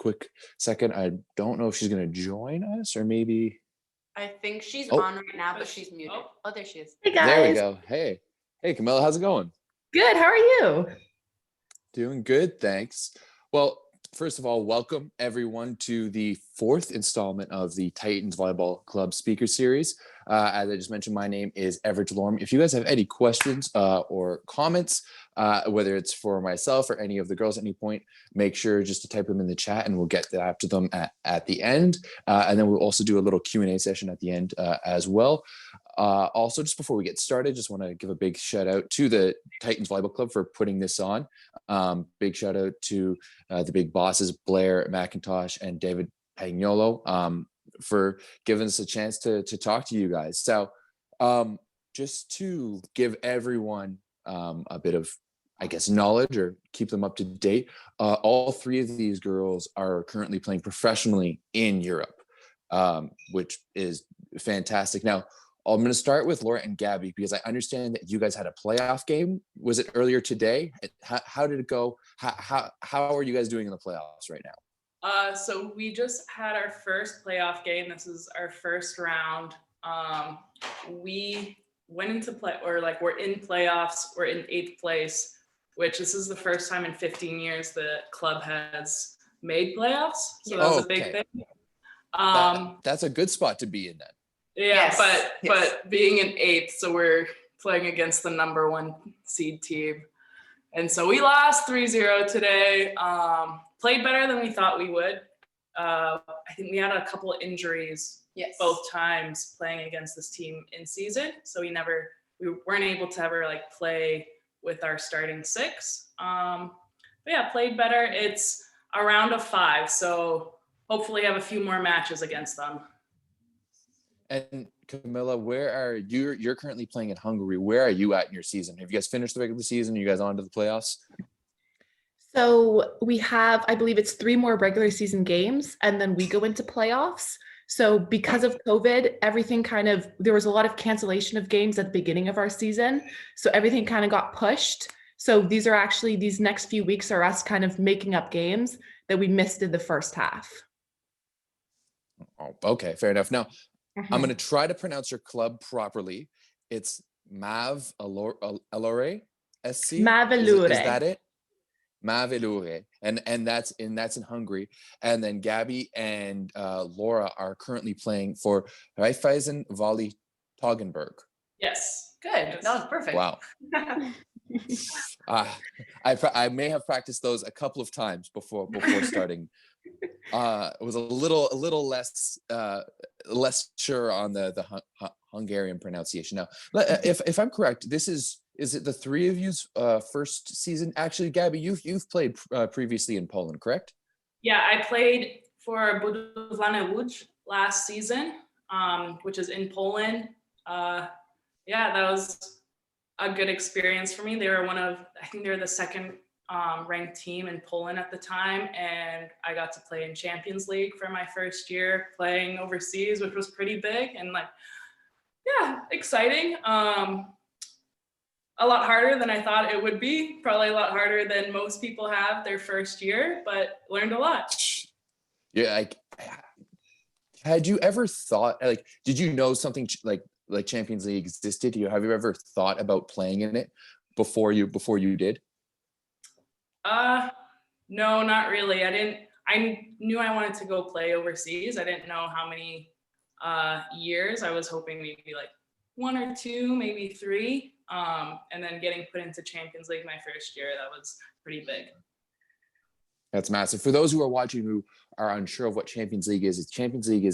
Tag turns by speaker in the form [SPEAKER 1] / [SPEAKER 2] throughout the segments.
[SPEAKER 1] quick second. I don't know if she's going to join us or maybe.
[SPEAKER 2] I think she's on right now, but she's muted. Oh, there she is.
[SPEAKER 3] Hey guys.
[SPEAKER 1] There we go. Hey, Kamila, how's it going?
[SPEAKER 3] Good. How are you?
[SPEAKER 1] Doing good, thanks. Well, first of all, welcome everyone to the fourth installment of the Titans Volleyball Club Speaker Series. As I just mentioned, my name is Everett Delorme. If you guys have any questions or comments, whether it's for myself or any of the girls at any point, make sure just to type them in the chat and we'll get after them at the end. And then we'll also do a little Q&A session at the end as well. Also, just before we get started, just want to give a big shout out to the Titans Volleyball Club for putting this on. Big shout out to the big bosses, Blair McIntosh and David Pagnolo, for giving us a chance to talk to you guys. So just to give everyone a bit of, I guess, knowledge or keep them up to date, all three of these girls are currently playing professionally in Europe, which is fantastic. Now, I'm going to start with Laura and Gabi because I understand that you guys had a playoff game. Was it earlier today? How did it go? How are you guys doing in the playoffs right now?
[SPEAKER 4] So we just had our first playoff game. This is our first round. We went into we're in playoffs. We're in 8th place, which this is the first time in 15 years the club has made playoffs. So that was a big thing.
[SPEAKER 1] That's a good spot to be in then.
[SPEAKER 4] Yeah, yes. But being in 8th, so we're playing against the number 1 seed team. And so we lost 3-0 today. Played better than we thought we would. I think we had a couple of injuries both times playing against this team in season. So we weren't able to ever play with our starting 6. But yeah, played better. It's a round of 5. So hopefully have a few more matches against them.
[SPEAKER 1] And Kamila, where are you? You're currently playing in Hungary. Where are you at in your season? Have you guys finished the regular season? Are you guys on to the playoffs?
[SPEAKER 3] So we have, I believe it's 3 more regular season games, and then we go into playoffs. So because of COVID, everything there was a lot of cancellation of games at the beginning of our season. So everything kind of got pushed. So these next few weeks are us kind of making up games that we missed in the first half.
[SPEAKER 1] Oh, okay, fair enough. Now, I'm going to try to pronounce your club properly. It's Mav Allure SC.
[SPEAKER 3] Mavelure.
[SPEAKER 1] Is that it? Mavelure. And that's in Hungary. And then Gabi and Laura are currently playing for Raiffeisen Volley Toggenburg.
[SPEAKER 4] Yes.
[SPEAKER 2] Good. That was perfect.
[SPEAKER 1] Wow. I may have practiced those a couple of times before starting. It was a little less sure on the Hungarian pronunciation. Now, if I'm correct, is it the 3 of you's first season? Actually, Gabi, you've played previously in Poland, correct?
[SPEAKER 4] Yeah, I played for Budowlane Łódź last season, which is in Poland. Yeah, that was a good experience for me. They were I think they were the second ranked team in Poland at the time, and I got to play in Champions League for my first year playing overseas, which was pretty big and exciting. A lot harder than I thought it would be, probably a lot harder than most people have their first year, but learned a lot.
[SPEAKER 1] Yeah, had you ever thought, did you know something like Champions League existed? Have you ever thought about playing in it before you did?
[SPEAKER 4] No, not really. I knew I wanted to go play overseas. I didn't know how many years. I was hoping maybe 1 or 2, maybe 3. And then getting put into Champions League my first year, that was pretty big.
[SPEAKER 1] That's massive. For those who are watching who are unsure of what Champions League is, Champions League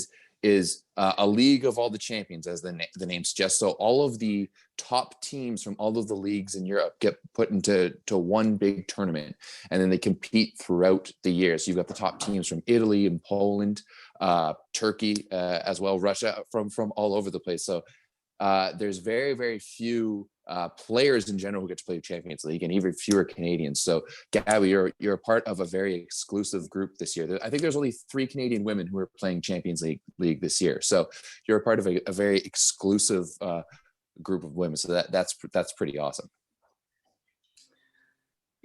[SPEAKER 1] is a league of all the champions, as the name suggests. So all of the top teams from all of the leagues in Europe get put into one big tournament, and then they compete throughout the year. So you've got the top teams from Italy and Poland, Turkey, as well, Russia, from all over the place. So there's very, very few players in general who get to play Champions League, and even fewer Canadians. So Gabi, you're a part of a very exclusive group this year. I think there's only 3 Canadian women who are playing Champions League this year. So you're a part of a very exclusive group of women. So that's pretty awesome.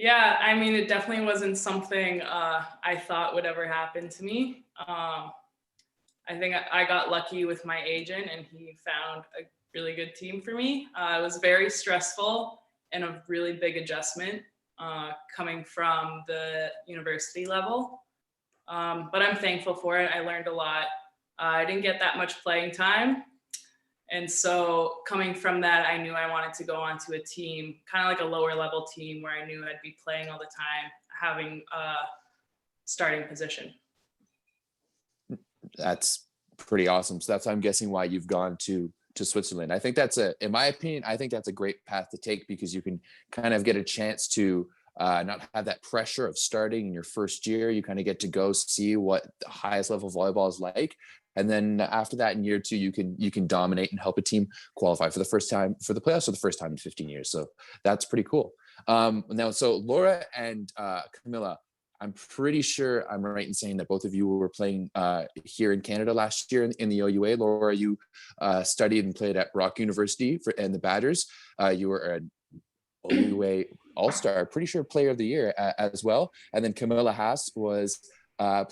[SPEAKER 4] Yeah, I mean, it definitely wasn't something I thought would ever happen to me. I think I got lucky with my agent and he found a really good team for me. It was very stressful and a really big adjustment coming from the university level. But I'm thankful for it. I learned a lot. I didn't get that much playing time. And so coming from that, I knew I wanted to go onto a team, kind of like a lower level team where I knew I'd be playing all the time, having a starting position.
[SPEAKER 1] That's pretty awesome. So that's, I'm guessing, why you've gone to Switzerland. I think that's in my opinion, I think that's a great path to take because you can kind of get a chance to not have that pressure of starting in your first year. You kind of get to go see what the highest level of volleyball is like. And then after that, in year two, you can dominate and help a team qualify for the first time for the playoffs for the first time in 15 years. So that's pretty cool. Now, so Laura and Kamila, I'm pretty sure I'm right in saying that both of you were playing here in Canada last year in the OUA. Laura, you studied and played at Brock University and the Badgers. You were an OUA All-Star, pretty sure Player of the Year as well. And then Kamila Haase was a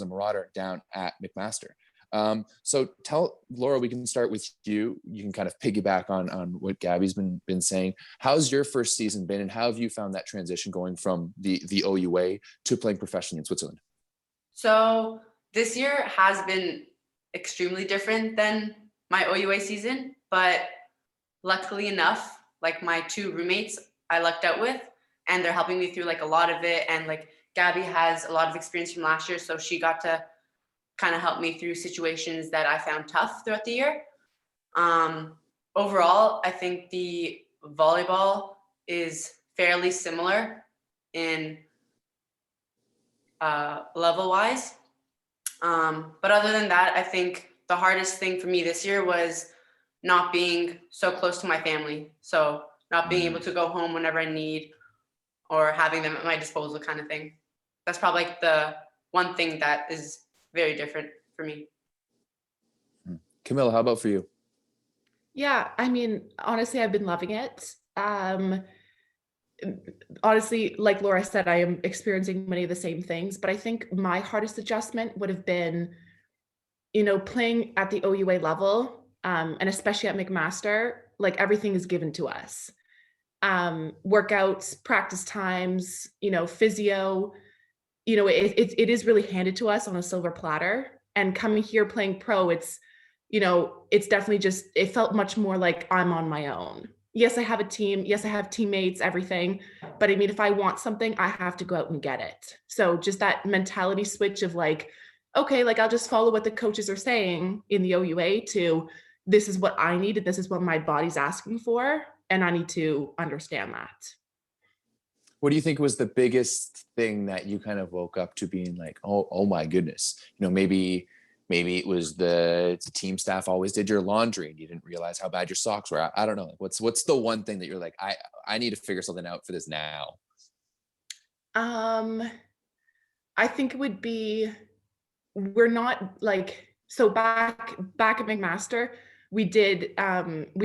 [SPEAKER 1] Marauder down at McMaster. So tell Laura, we can start with you. You can kind of piggyback on what Gabby's been saying. How's your first season been, and how have you found that transition going from the OUA to playing professionally in Switzerland?
[SPEAKER 2] So this year has been extremely different than my OUA season, but luckily enough, like my two roommates I lucked out with, and they're helping me through like a lot of it. And like Gabi has a lot of experience from last year, so she got to kind of help me through situations that I found tough throughout the year. Overall, I think the volleyball is fairly similar in level-wise. But other than that, I think the hardest thing for me this year was not being so close to my family. So not being able to go home whenever I need or having them at my disposal kind of thing. That's probably like the one thing that is very different for me.
[SPEAKER 1] Kamila, how about for you?
[SPEAKER 3] Yeah, I mean, honestly, I've been loving it. Honestly, like Laura said, I am experiencing many of the same things, but I think my hardest adjustment would have been, playing at the OUA level, and especially at McMaster, like everything is given to us. Workouts, practice times, physio, it is really handed to us on a silver platter. And coming here playing pro, it's definitely it felt much more like I'm on my own. Yes, I have a team. Yes, I have teammates, everything. But I mean, if I want something, I have to go out and get it. So just that mentality switch of like, okay, like I'll just follow what the coaches are saying in the OUA to this is what I need and this is what my body's asking for. And I need to understand that.
[SPEAKER 1] What do you think was the biggest thing that you kind of woke up to being like, oh my goodness, maybe it was the team staff always did your laundry and you didn't realize how bad your socks were. I don't know. What's the one thing that you're like, I need to figure something out for this now?
[SPEAKER 3] I think it would be, we're not like, so back at McMaster, we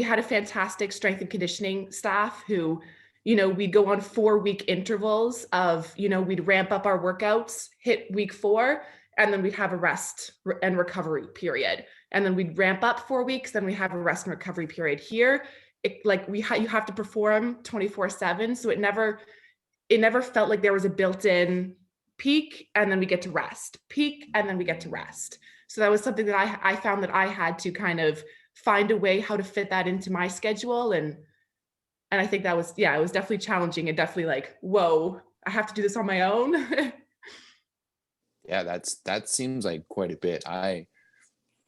[SPEAKER 3] had a fantastic strength and conditioning staff who, we'd go on 4-week intervals of, we'd ramp up our workouts, hit week 4, and then we'd have a rest and recovery period. And then we'd ramp up 4 weeks, then we have a rest and recovery period. Here, you have to perform 24/7. So it never felt like there was a built-in peak and then we get to rest, peak and then we get to rest. So that was something that I found that I had to kind of find a way how to fit that into my schedule. And I think that was, it was definitely challenging and definitely like, whoa, I have to do this on my own.
[SPEAKER 1] Yeah, that seems like quite a bit. I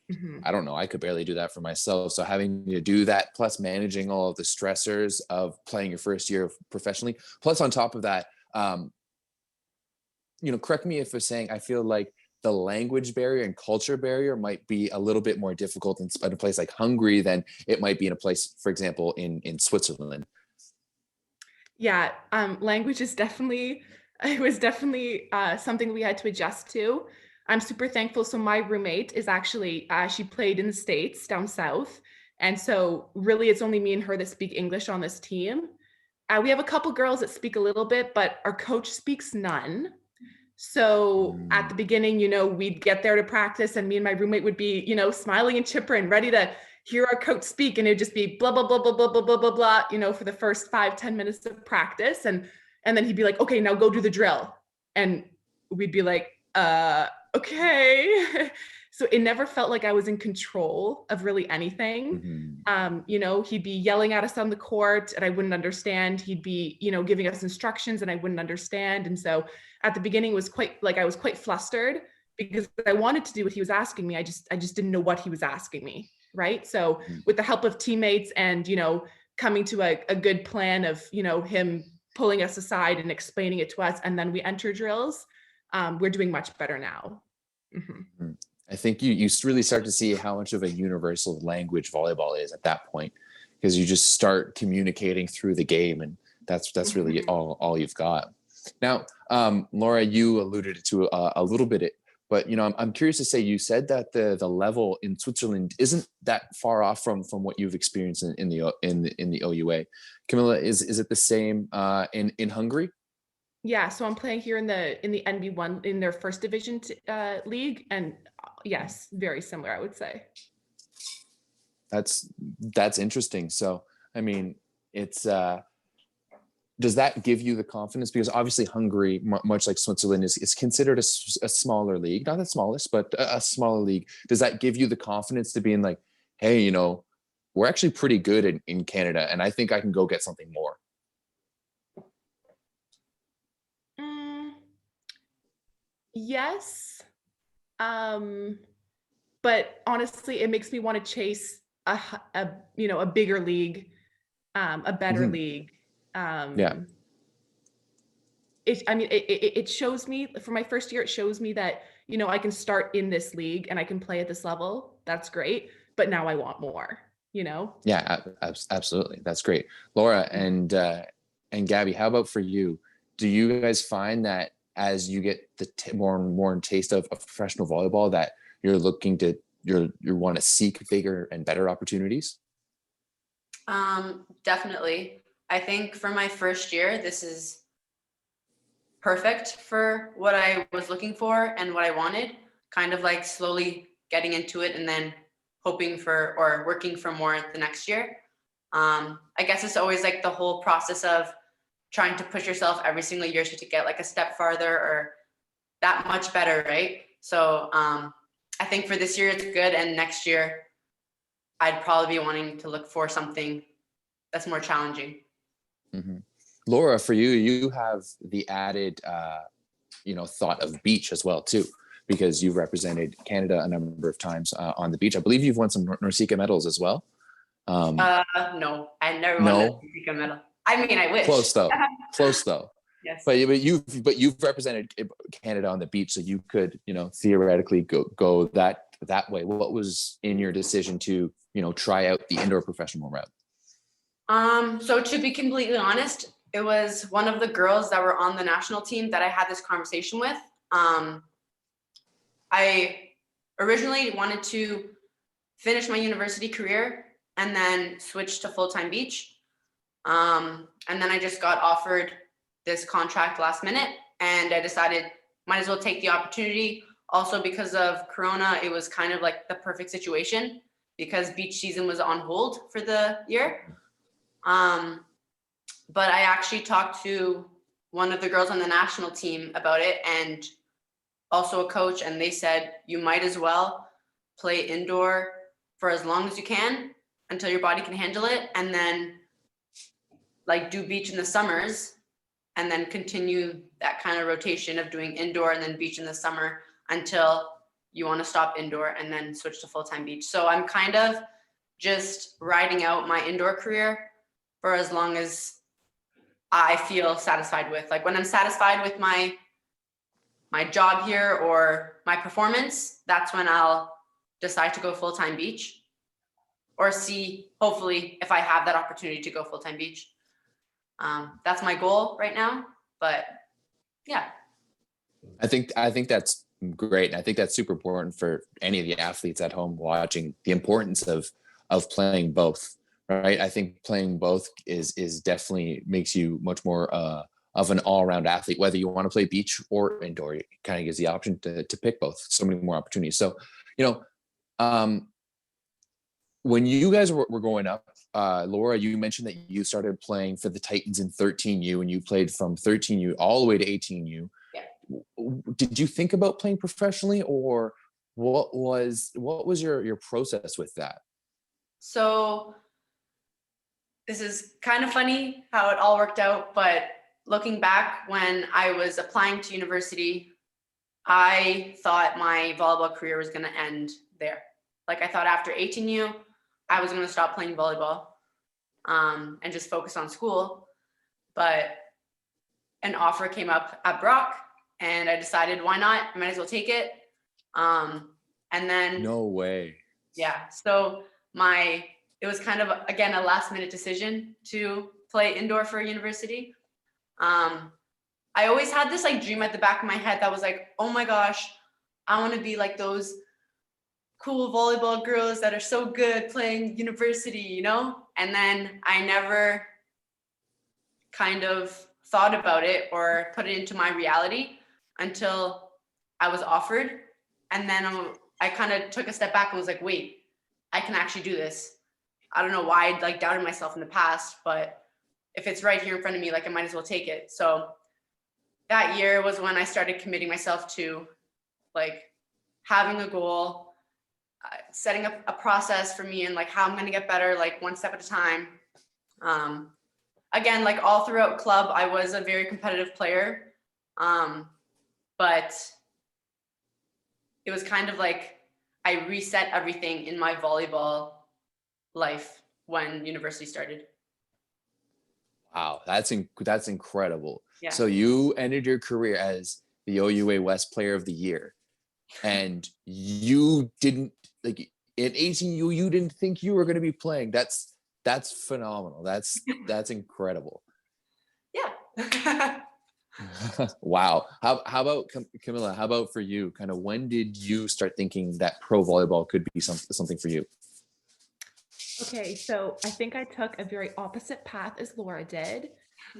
[SPEAKER 1] don't know. I could barely do that for myself. So having to do that, plus managing all of the stressors of playing your first year professionally, plus on top of that, correct me if I'm saying, I feel like the language barrier and culture barrier might be a little bit more difficult in a place like Hungary than it might be in a place, for example, in Switzerland.
[SPEAKER 3] Yeah, language is definitely something we had to adjust to. I'm super thankful. So my roommate is actually, she played in the States down south. And so really it's only me and her that speak English on this team. We have a couple girls that speak a little bit, but our coach speaks none. So at the beginning, we'd get there to practice and me and my roommate would be, smiling and chipper and ready to hear our coach speak. And it'd just be blah, blah, blah, blah, blah, blah, blah, blah, blah, for the first 5-10 minutes of practice. And then he'd be like, okay, now go do the drill. And we'd be like, okay. So it never felt like I was in control of really anything. He'd be yelling at us on the court and I wouldn't understand. He'd be, giving us instructions and I wouldn't understand. And so at the beginning I was quite flustered because I wanted to do what he was asking me. I just didn't know what he was asking me. Right. So with the help of teammates and, coming to a good plan of, him pulling us aside and explaining it to us, and then we enter drills, we're doing much better now.
[SPEAKER 1] I think you really start to see how much of a universal language volleyball is at that point, because you just start communicating through the game, and that's really all you've got. Now, Laura, you alluded to a little bit, but I'm curious to say, you said that the level in Switzerland isn't that far off from what you've experienced in the OUA. Kamila, is it the same in Hungary? Yeah,
[SPEAKER 3] so I'm playing here in the NB1 in their first division league, and yes, very similar, I would say.
[SPEAKER 1] That's interesting. So, I mean, it's does that give you the confidence? Because obviously Hungary, much like Switzerland, is considered a smaller league, not the smallest, but a smaller league. Does that give you the confidence to be in like, hey, we're actually pretty good in Canada, and I think I can go get something more?
[SPEAKER 3] Yes. But honestly, it makes me want to chase a bigger league, a better league. It shows me, for my first year, it shows me that, I can start in this league and I can play at this level. That's great. But now I want more,
[SPEAKER 1] Yeah, absolutely. That's great. Laura and Gabi, how about for you? Do you guys find that as you get the more and more taste of professional volleyball, that you're looking to, you want to seek bigger and better opportunities?
[SPEAKER 2] Definitely. I think for my first year, this is perfect for what I was looking for and what I wanted, kind of like slowly getting into it and then hoping for or working for more the next year. I guess it's always like the whole process of trying to push yourself every single year to get like a step farther or that much better, right? So I think for this year it's good, and next year I'd probably be wanting to look for something that's more challenging.
[SPEAKER 1] Laura, for you, you have the added thought of beach as well too, because you've represented Canada a number of times on the beach. I believe you've won some NORCECA medals as well.
[SPEAKER 2] No, I never won a NORCECA medal. I mean, I wish.
[SPEAKER 1] Close though.
[SPEAKER 2] Yes.
[SPEAKER 1] But you've represented Canada on the beach, so you could theoretically go that way. What was in your decision to try out the indoor professional route?
[SPEAKER 2] So to be completely honest, it was one of the girls that were on the national team that I had this conversation with. I originally wanted to finish my university career and then switch to full-time beach. And then I just got offered this contract last minute, and I decided might as well take the opportunity. Also because of Corona, it was kind of like the perfect situation because beach season was on hold for the year. But I actually talked to one of the girls on the national team about it, and also a coach, and they said you might as well play indoor for as long as you can until your body can handle it, and then like do beach in the summers, and then continue that kind of rotation of doing indoor and then beach in the summer until you want to stop indoor and then switch to full-time beach. So I'm kind of just riding out my indoor career for as long as I feel satisfied with. Like when I'm satisfied with my job here or my performance, that's when I'll decide to go full-time beach or see, hopefully, if I have that opportunity to go full-time beach. That's my goal right now, but yeah.
[SPEAKER 1] I think that's great. And I think that's super important for any of the athletes at home watching, the importance of playing both, right? I think playing both is definitely makes you much more of an all-around athlete, whether you want to play beach or indoor. It kind of gives the option to pick both. So many more opportunities. So, when you guys were growing up, Laura, you mentioned that you started playing for the Titans in 13U, and you played from 13U all the way to 18U.
[SPEAKER 2] Yeah.
[SPEAKER 1] Did you think about playing professionally, or what was your process with that?
[SPEAKER 2] So this is kind of funny how it all worked out, but looking back, when I was applying to university, I thought my volleyball career was going to end there. Like, I thought after 18U, I was going to stop playing volleyball and just focus on school. But an offer came up at Brock, and I decided, why not? I might as well take it. And then
[SPEAKER 1] No way.
[SPEAKER 2] yeah, so it was kind of, again, a last minute decision to play indoor for university. I always had this like dream at the back of my head that was like, oh my gosh, I want to be like those cool volleyball girls that are so good playing university, you know? And then I never kind of thought about it or put it into my reality until I was offered. And then I kind of took a step back and was like, wait, I can actually do this. I don't know why I'd like doubted myself in the past, but if it's right here in front of me, like I might as well take it. So that year was when I started committing myself to like having a goal, setting up a process for me and like how I'm going to get better, like one step at a time. Again, like all throughout club, I was a very competitive player. But it was kind of like I reset everything in my volleyball life when university started.
[SPEAKER 1] Wow, that's incredible.
[SPEAKER 2] Yeah.
[SPEAKER 1] So you ended your career as the OUA West Player of the Year, and you didn't like in 18U. You didn't think you were going to be playing. That's phenomenal. That's incredible.
[SPEAKER 2] Yeah.
[SPEAKER 1] Wow. How about Kamila? How about for you? Kind of when did you start thinking that pro volleyball could be something for you?
[SPEAKER 3] Okay, so I think I took a very opposite path as Laura did.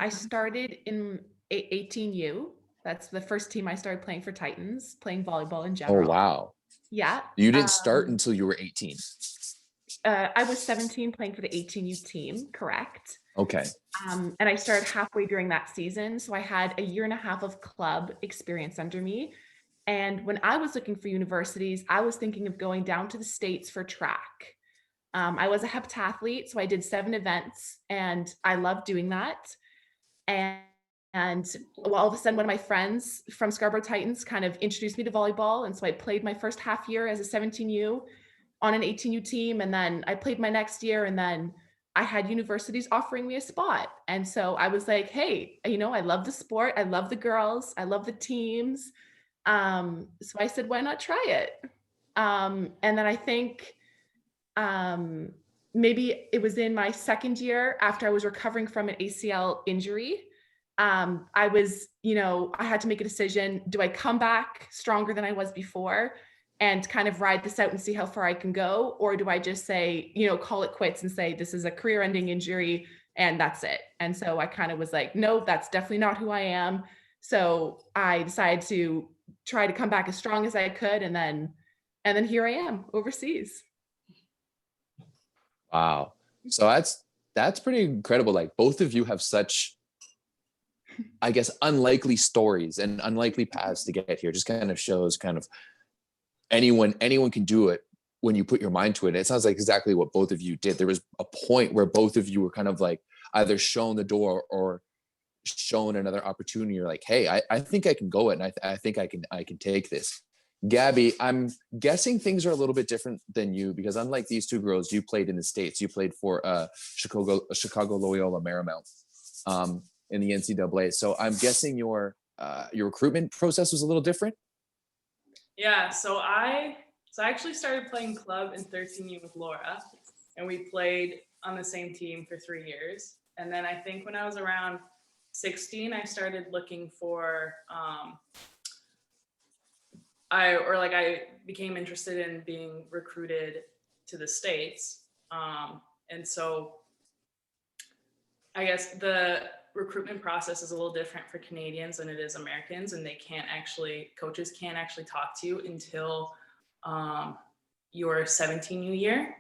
[SPEAKER 3] I started in 18U. That's the first team I started playing for Titans, playing volleyball in
[SPEAKER 1] Oh,
[SPEAKER 3] general.
[SPEAKER 1] wow.
[SPEAKER 3] Yeah.
[SPEAKER 1] You didn't start until you were 18.
[SPEAKER 3] I was 17 playing for the 18U team, correct?
[SPEAKER 1] Okay.
[SPEAKER 3] And I started halfway during that season. So I had a year and a half of club experience under me. And when I was looking for universities, I was thinking of going down to the States for track. I was a heptathlete, so I did 7 events and I loved doing that. And all of a sudden, one of my friends from Scarborough Titans kind of introduced me to volleyball. And so I played my first half year as a 17U on an 18U team. And then I played my next year, and then I had universities offering me a spot. And so I was like, hey, I love the sport. I love the girls. I love the teams. So I said, why not try it? And then I think maybe it was in my second year after I was recovering from an ACL injury. I was, I had to make a decision. Do I come back stronger than I was before and kind of ride this out and see how far I can go? Or do I just say, call it quits and say, this is a career ending injury and that's it. And so I kind of was like, no, that's definitely not who I am. So I decided to try to come back as strong as I could. And then here I am overseas.
[SPEAKER 1] Wow. So that's pretty incredible. Like both of you have such, I guess, unlikely stories and unlikely paths to get here. Just kind of shows kind of anyone can do it when you put your mind to it. It sounds like exactly what both of you did. There was a point where both of you were kind of like either shown the door or shown another opportunity. You're like, hey, I think I can go it, and I think I can take this. Gabi, I'm guessing things are a little bit different than you, because unlike these two girls, you played in the States. You played for Chicago Loyola Marymount in the NCAA. So I'm guessing your recruitment process was a little different.
[SPEAKER 4] Yeah, so I actually started playing club in 13U with Laura, and we played on the same team for 3 years. And then I think when I was around 16, I started looking for I became interested in being recruited to the States. And so I guess the recruitment process is a little different for Canadians than it is Americans, and coaches can't actually talk to you until your 17U year.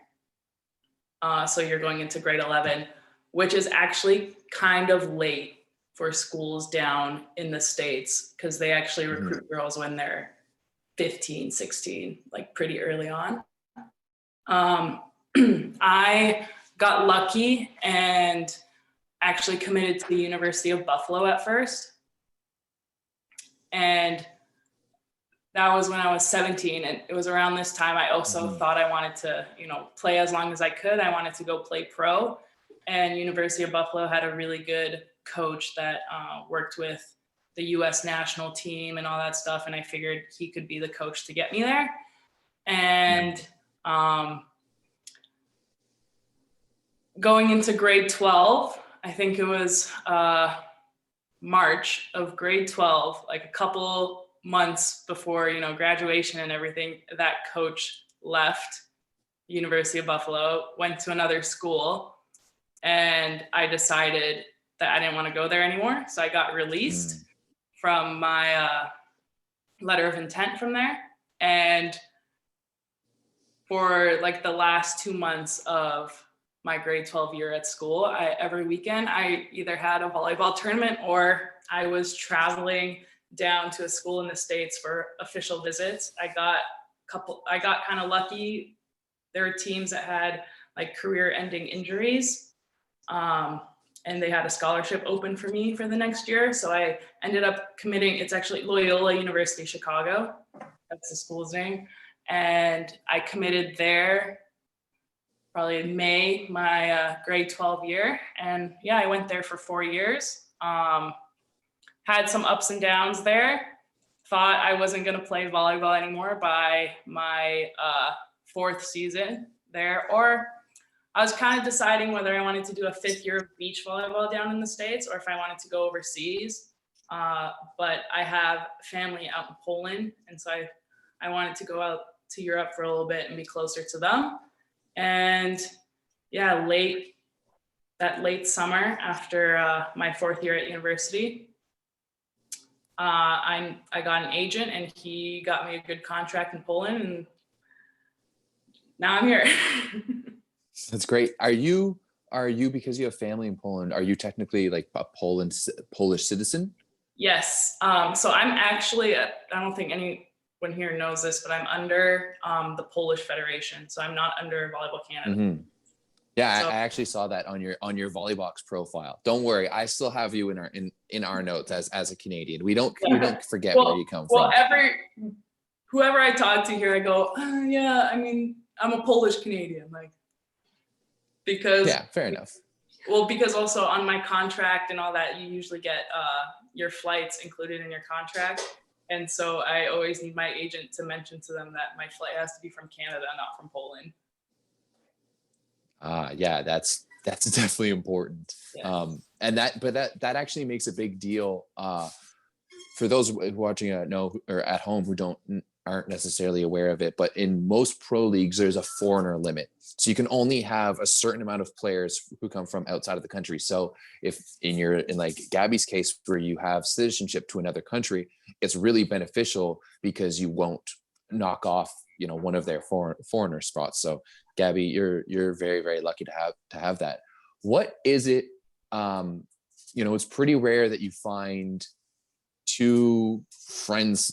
[SPEAKER 4] So you're going into grade 11, which is actually kind of late for schools down in the States, because they actually recruit girls when they're 15, 16, like pretty early on. I got lucky and actually committed to the University of Buffalo at first. And that was when I was 17. And it was around this time I also thought I wanted to, play as long as I could. I wanted to go play pro. And University of Buffalo had a really good coach that worked with the US national team and all that stuff. And I figured he could be the coach to get me there. And going into grade 12, I think it was March of grade 12, like a couple months before, graduation and everything, that coach left University of Buffalo, went to another school, and I decided that I didn't want to go there anymore. So I got released from my letter of intent from there. And for like the last 2 months of my grade 12 year at school, every weekend I either had a volleyball tournament or I was traveling down to a school in the States for official visits. I got kind of lucky. There were teams that had like career-ending injuries, and they had a scholarship open for me for the next year. So I ended up committing. It's actually Loyola University Chicago. That's the school's name. And I committed there probably in May, my grade 12 year. And yeah, I went there for 4 years. Had some ups and downs there. Thought I wasn't going to play volleyball anymore by my 4th season there. Or I was kind of deciding whether I wanted to do a 5th year of beach volleyball down in the States or if I wanted to go overseas. But I have family out in Poland. And so I wanted to go out to Europe for a little bit and be closer to them. And yeah, that late summer after my 4th year at university, I got an agent and he got me a good contract in Poland, and now I'm here.
[SPEAKER 1] That's great. Are you, because you have family in Poland, are you technically like a Polish citizen? Yes.
[SPEAKER 4] So I'm actually, I don't think anyone here knows this, but I'm under the Polish Federation. So I'm not under Volleyball Canada.
[SPEAKER 1] Yeah,
[SPEAKER 4] so,
[SPEAKER 1] I actually saw that on your Volleybox profile. Don't worry, I still have you in our notes as a Canadian. We don't forget where you come from.
[SPEAKER 4] Well, whoever I talk to here, I go, yeah, I mean, I'm a Polish Canadian, because
[SPEAKER 1] fair enough.
[SPEAKER 4] Well, because also on my contract and all that, you usually get your flights included in your contract. And so I always need my agent to mention to them that my flight has to be from Canada, not from Poland.
[SPEAKER 1] Yeah, that's definitely important.
[SPEAKER 4] Yeah.
[SPEAKER 1] And that actually makes a big deal for those watching or at home who aren't necessarily aware of it. But in most pro leagues, there's a foreigner limit, so you can only have a certain amount of players who come from outside of the country. So if in like Gabi's case, where you have citizenship to another country, it's really beneficial because you won't knock off one of their foreigner spots. So Gabi, you're very, very lucky to have that. What is it? It's pretty rare that you find two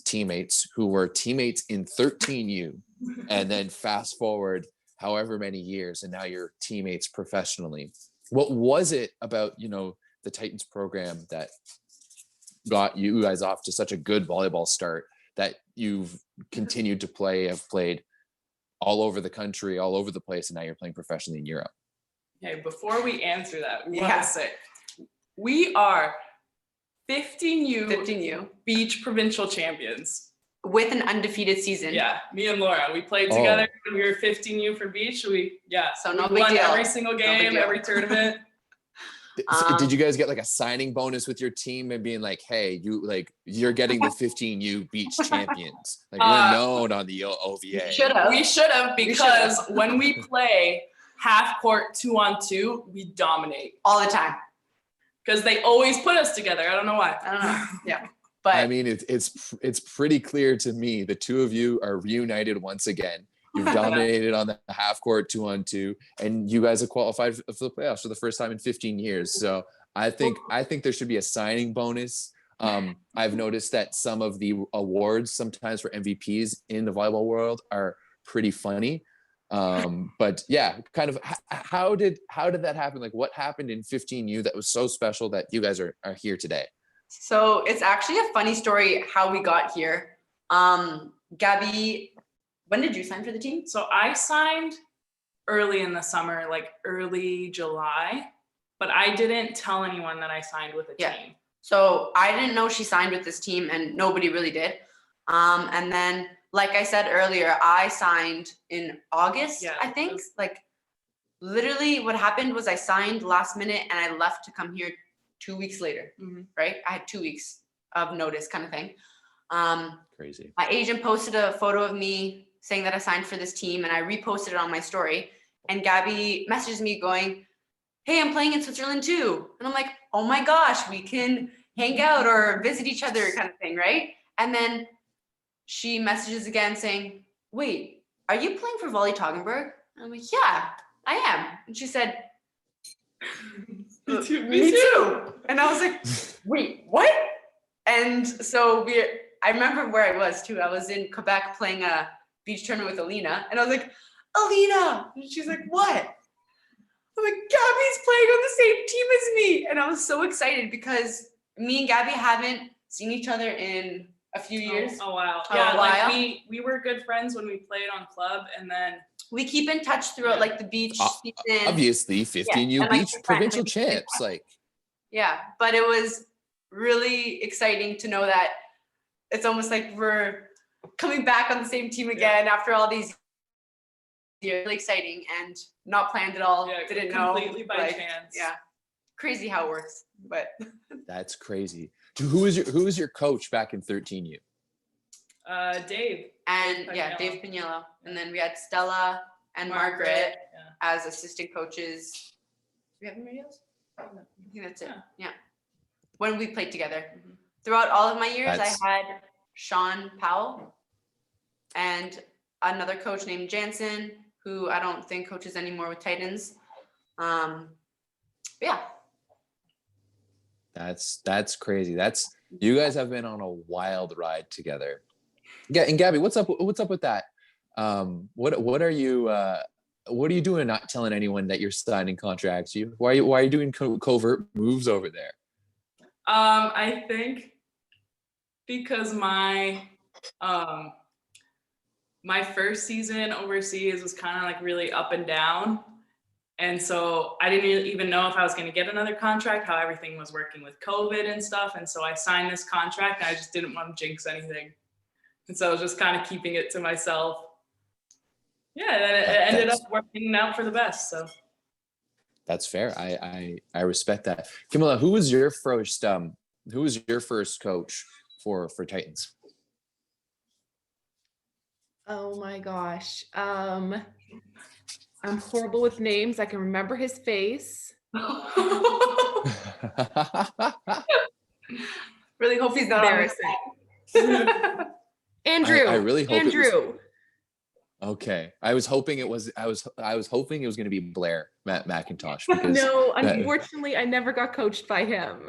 [SPEAKER 1] teammates who were teammates in 13U and then fast forward however many years and now you're teammates professionally. What was it about the Titans program that got you guys off to such a good volleyball start that you've continued to have played all over the country, all over the place, and now you're playing professionally in Europe?
[SPEAKER 4] Okay, before we answer that, we want to say we are 15U beach provincial champions.
[SPEAKER 2] With an undefeated season.
[SPEAKER 4] Yeah, me and Laura, we played together when we were 15U for beach. So we won every single game, every tournament.
[SPEAKER 1] Did you guys get like a signing bonus with your team and being like, hey, you're getting the 15U beach champions? Like we're known on the OVA.
[SPEAKER 4] We should have because when we play, half court 2-on-2, we dominate
[SPEAKER 2] all the time.
[SPEAKER 4] because they always put us together. I don't know why.
[SPEAKER 2] I don't know. Yeah. But
[SPEAKER 1] I mean, it's pretty clear to me the two of you are reunited once again. You've dominated on the half court 2-on-2, and you guys have qualified for the playoffs for the first time in 15 years. So I think there should be a signing bonus. I've noticed that some of the awards sometimes for MVPs in the volleyball world are pretty funny. But yeah, kind of how did that happen? Like, what happened in 15U that was so special that you guys are here today?
[SPEAKER 2] so it's actually a funny story how we got here. Gabi, when did you sign for the team?
[SPEAKER 4] So I signed early in the summer, like early July, but I didn't tell anyone that I signed with a
[SPEAKER 2] Yeah.
[SPEAKER 4] team.
[SPEAKER 2] So I didn't know she signed with this team, and nobody really did. And then, like I said earlier, I signed in August,
[SPEAKER 4] Yeah,
[SPEAKER 2] I think.
[SPEAKER 4] it was-
[SPEAKER 2] Like, literally what happened was I signed last minute and I left to come here 2 weeks later,
[SPEAKER 4] Mhm.
[SPEAKER 2] right? I had 2 weeks of notice kind of thing.
[SPEAKER 1] Crazy.
[SPEAKER 2] My agent posted a photo of me saying that I signed for this team, and I reposted it on my story. And Gabi messages me going, "Hey, I'm playing in Switzerland too." And I'm like, "Oh my gosh, we can hang out or visit each other," kind of thing, right? And then she messages again saying, "Wait, are you playing for Volley Toggenburg?" And I'm like, "Yeah, I am." And she said,
[SPEAKER 4] Me too.
[SPEAKER 2] "Me too." And I was like, "Wait, what?" And so I remember where I was too. I was in Quebec playing a beach tournament with Alina, and I was like, "Alina," and she's like, "What?" I'm like, "Gabi's playing on the same team as me." And I was so excited because me and Gabi haven't seen each other in a few years.
[SPEAKER 4] Oh wow.
[SPEAKER 2] Oh,
[SPEAKER 4] Yeah,
[SPEAKER 2] a
[SPEAKER 4] like
[SPEAKER 2] while.
[SPEAKER 4] we were good friends when we played on club, and then
[SPEAKER 2] We keep in touch throughout like the beach season.
[SPEAKER 1] Obviously, 15U
[SPEAKER 2] and, like,
[SPEAKER 1] beach
[SPEAKER 2] we're friends,
[SPEAKER 1] provincial
[SPEAKER 2] like, we keep in
[SPEAKER 1] champs.
[SPEAKER 2] touch.
[SPEAKER 1] Like,
[SPEAKER 2] Yeah, but it was really exciting to know that it's almost like we're coming back on the same team again after all these years. Really exciting and not planned at all.
[SPEAKER 4] yeah,
[SPEAKER 2] Didn't know.
[SPEAKER 4] completely by
[SPEAKER 2] like,
[SPEAKER 4] chance.
[SPEAKER 2] Yeah, crazy how it works. But
[SPEAKER 1] that's crazy. Who was your coach back in 13U?
[SPEAKER 4] Dave.
[SPEAKER 2] and
[SPEAKER 4] Dave
[SPEAKER 2] yeah,
[SPEAKER 4] Paniello.
[SPEAKER 2] Dave Paniello, and then we had Stella and Margaret
[SPEAKER 4] Yeah.
[SPEAKER 2] as assistant coaches. Do we have any radios? I think that's it.
[SPEAKER 4] Yeah.
[SPEAKER 2] Yeah. When we played together. Throughout all of my years,
[SPEAKER 1] That's-
[SPEAKER 2] I had Sean Powell and another coach named Jansen, who I don't think coaches anymore with Titans. Yeah.
[SPEAKER 1] That's crazy. You guys have been on a wild ride together. Yeah, and Gabi, what's up with that? What are you doing not telling anyone that you're signing contracts? Why are you doing covert moves over there?
[SPEAKER 4] I think because my first season overseas was kind of like really up and down. And so I didn't even know if I was going to get another contract, how everything was working with COVID and stuff. And so I signed this contract and I just didn't want to jinx anything. And so I was just kind of keeping it to myself. Yeah, and then it ended up working out for the best. So
[SPEAKER 1] that's fair. I respect that. Kamila, who was your first coach for Titans?
[SPEAKER 3] Oh my gosh. I'm horrible with names. I can remember his face.
[SPEAKER 2] Really hope he's not on
[SPEAKER 3] Embarrassing. Andrew.
[SPEAKER 1] I really hope
[SPEAKER 3] Andrew.
[SPEAKER 1] Okay. I was hoping it was going to be Blair McIntosh because
[SPEAKER 3] No, unfortunately, I never got coached by him.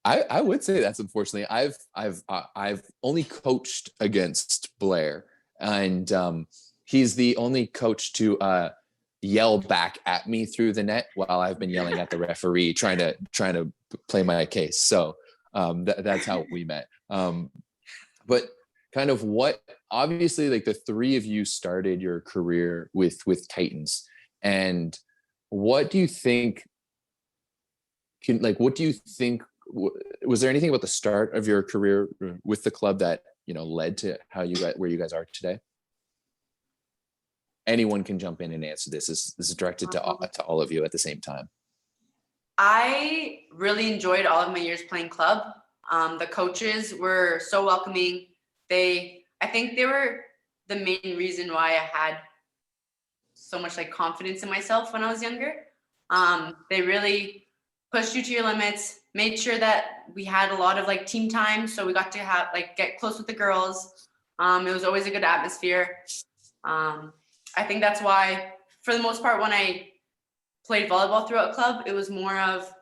[SPEAKER 1] I would say that's unfortunately. I've only coached against Blair, and he's the only coach to yell back at me through the net while I've been yelling at the referee trying to play my case. So that's how we met. But kind of obviously, like, the three of you started your career with Titans, and what do you think was there anything about the start of your career with the club that led to where you guys are today? Anyone can jump in and answer this. This is directed to all of you at the same time.
[SPEAKER 2] I really enjoyed all of my years playing club. The coaches were so welcoming. I think they were the main reason why I had so much like confidence in myself when I was younger. They really pushed you to your limits, made sure that we had a lot of like team time. So we got to have like get close with the girls. It was always a good atmosphere. I think that's why, for the most part, when I played volleyball throughout club, it was more of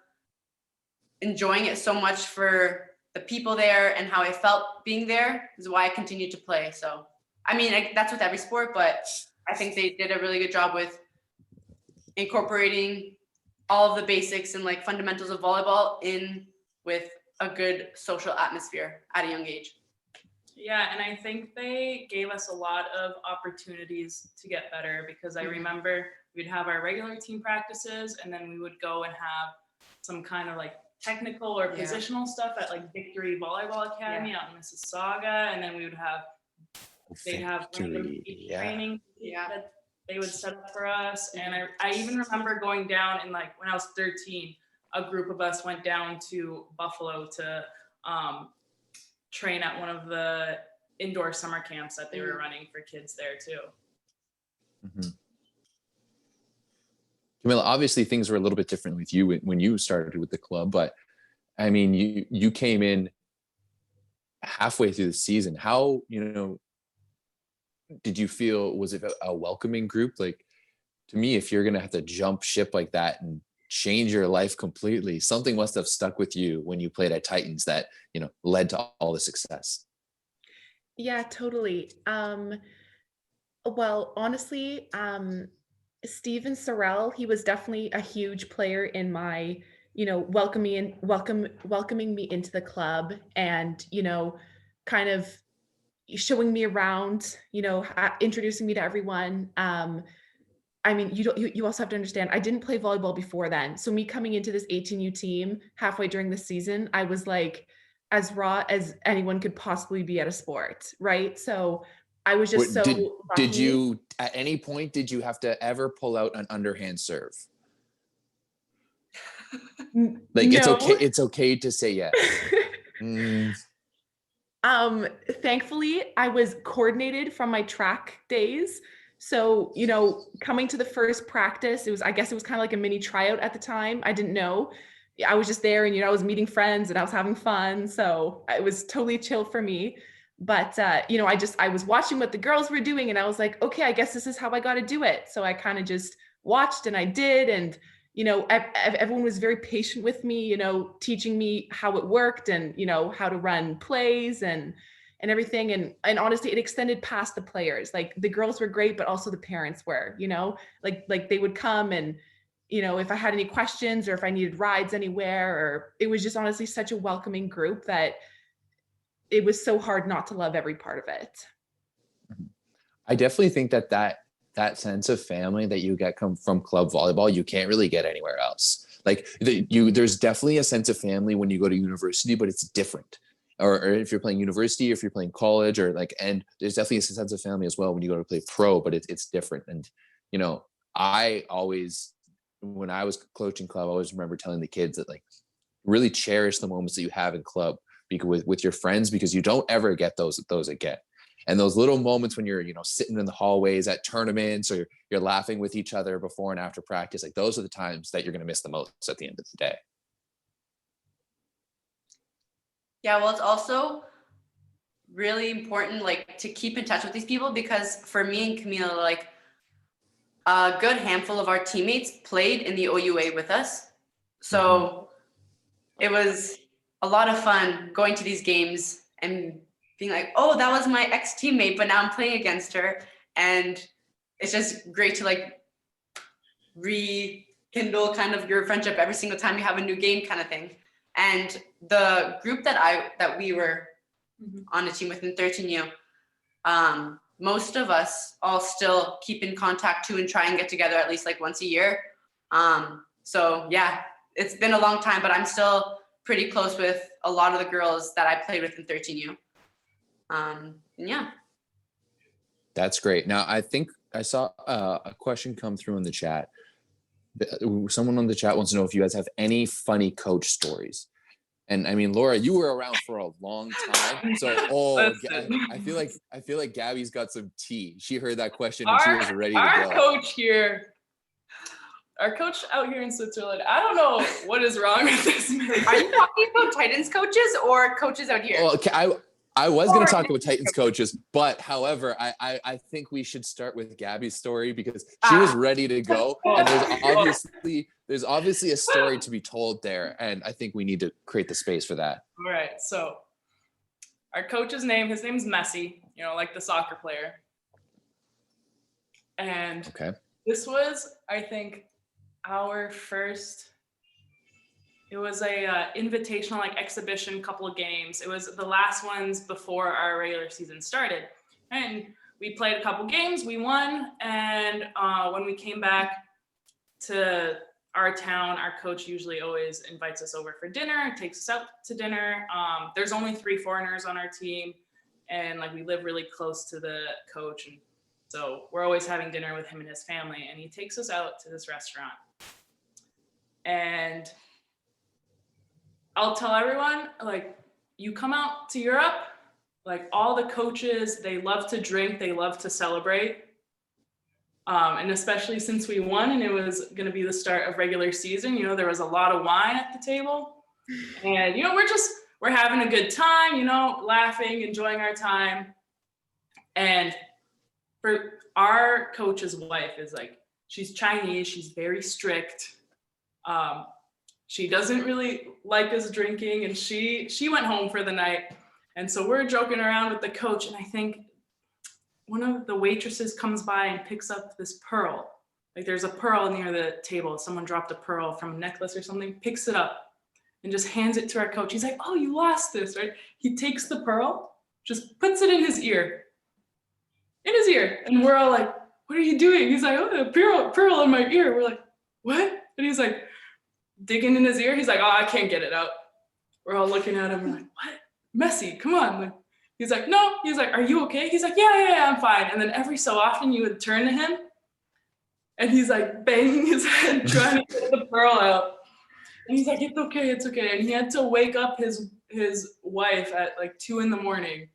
[SPEAKER 2] enjoying it so much for the people there and how I felt being there is why I continued to play. So, I mean, that's with every sport, but I think they did a really good job with incorporating all of the basics and like fundamentals of volleyball in with a good social atmosphere at a young age.
[SPEAKER 4] Yeah, and I think they gave us a lot of opportunities to get better, because I remember we'd have our regular team practices and then we would go and have some kind of like technical or positional stuff at like Victory Volleyball Academy out in Mississauga, and then we would have they'd have random training that they would set up for us. And I even remember going down, and like when I was 13, a group of us went down to Buffalo to train at one of the indoor summer camps that they were running for kids there too.
[SPEAKER 1] Kamila, obviously things were a little bit different with you when you started with the club, but I mean, you came in halfway through the season. How, did you feel, was it a welcoming group? Like, to me, if you're going to have to jump ship like that and change your life completely, something must have stuck with you when you played at Titans that, led to all the success.
[SPEAKER 3] Yeah, totally. Well, honestly, Steven Sorrell, he was definitely a huge player in my, welcoming me into the club, and, kind of showing me around, introducing me to everyone. I mean, you also have to understand, I didn't play volleyball before then. So me coming into this 18U team halfway during the season, I was like as raw as anyone could possibly be at a sport, right? So I was just so
[SPEAKER 1] Did
[SPEAKER 3] lucky.
[SPEAKER 1] you, at any point, did you have to ever pull out an underhand serve? Like,
[SPEAKER 3] No.
[SPEAKER 1] it's okay to say yes.
[SPEAKER 3] Thankfully, I was coordinated from my track days. So, coming to the first practice, I guess it was kind of like a mini tryout at the time. I didn't know. I was just there, and, I was meeting friends and I was having fun. So it was totally chill for me. But, I was watching what the girls were doing, and I was like, okay, I guess this is how I got to do it. So I kind of just watched and I did. And, everyone was very patient with me, teaching me how it worked and, how to run plays and everything. And honestly, it extended past the players. Like, the girls were great, but also the parents were, like they would come and, if I had any questions or if I needed rides anywhere, or it was just honestly such a welcoming group that it was so hard not to love every part of it.
[SPEAKER 1] I definitely think that sense of family that you get from club volleyball, you can't really get anywhere else. Like, there's definitely a sense of family when you go to university, but it's different. Or if you're playing university, or if you're playing college, or and there's definitely a sense of family as well when you go to play pro, but it's different. And, I always, when I was coaching club, I always remember telling the kids that, like, really cherish the moments that you have in club with your friends, because you don't ever get those again. And those little moments when you're, sitting in the hallways at tournaments, or you're laughing with each other before and after practice, like, those are the times that you're going to miss the most at the end of the day.
[SPEAKER 2] Yeah, well, it's also really important, like, to keep in touch with these people, because for me and Kamila, like, a good handful of our teammates played in the OUA with us. So it was a lot of fun going to these games and being like, oh, that was my ex-teammate, but now I'm playing against her. And it's just great to, like, rekindle kind of your friendship every single time you have a new game, kind of thing. And the group that we were on a team with in 13U, most of us all still keep in contact too, and try and get together at least like once a year. So yeah, it's been a long time, but I'm still pretty close with a lot of the girls that I played with in 13U. Yeah.
[SPEAKER 1] That's great. Now, I think I saw a question come through in the chat. Someone on the chat wants to know if you guys have any funny coach stories. And I mean, Laura, you were around for a long time. So,
[SPEAKER 4] Listen.
[SPEAKER 1] I feel like Gabby's got some tea. She heard that question and she was ready to go.
[SPEAKER 4] Our coach here, our coach out here in Switzerland, I don't know what is wrong with this man.
[SPEAKER 2] Are you talking about Titans coaches or coaches out here?
[SPEAKER 1] Well, I was going to talk about Titans coaches, but however, I think we should start with Gabby's story because she was ready to go, and there's obviously a story to be told there, and I think we need to create the space for that.
[SPEAKER 4] All right, so our coach's name, his name's Messi, you know, like the soccer player. And this was, I think, our first, it was a invitational like exhibition couple of games. It was the last ones before our regular season started. And we played a couple games, we won. And when we came back to our town, our coach usually always invites us over for dinner, takes us out to dinner. There's only 3 foreigners on our team. And like we live really close to the coach. And so we're always having dinner with him and his family. And he takes us out to this restaurant. And I'll tell everyone, like, you come out to Europe, like all the coaches, they love to drink, they love to celebrate. And especially since we won and it was going to be the start of regular season, you know, there was a lot of wine at the table. And, you know, we're having a good time, you know, laughing, enjoying our time. And for our coach's wife is like, she's Chinese, she's very strict. She doesn't really like us drinking, and she went home for the night. And so we're joking around with the coach, and I think one of the waitresses comes by and picks up this pearl. Like there's a pearl near the table. Someone dropped a pearl from a necklace or something, picks it up and just hands it to our coach. He's like, oh, you lost this, right? He takes the pearl, just puts it in his ear. And we're all like, what are you doing? He's like, oh, a pearl in my ear. We're like, what? And he's like, digging in his ear. He's like, oh, I can't get it out. We're all looking at him. We're like, what? Messi, come on. Like, he's like, no. He's like, are you okay? He's like, yeah, I'm fine. And then every so often you would turn to him and he's like banging his head, trying to get the pearl out. And he's like, it's okay. And he had to wake up his wife at like 2 a.m.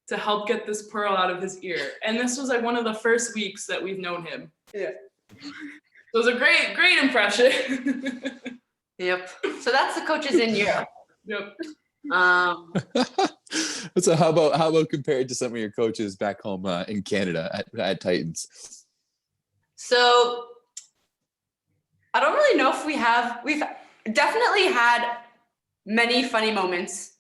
[SPEAKER 4] to help get this pearl out of his ear. And this was like one of the first weeks that we've known him. Yeah. It was a great impression.
[SPEAKER 2] Yep. So that's the coaches in Europe.
[SPEAKER 4] Yep.
[SPEAKER 1] So how about compared to some of your coaches back home in Canada at Titans?
[SPEAKER 2] So I don't really know if we've definitely had many funny moments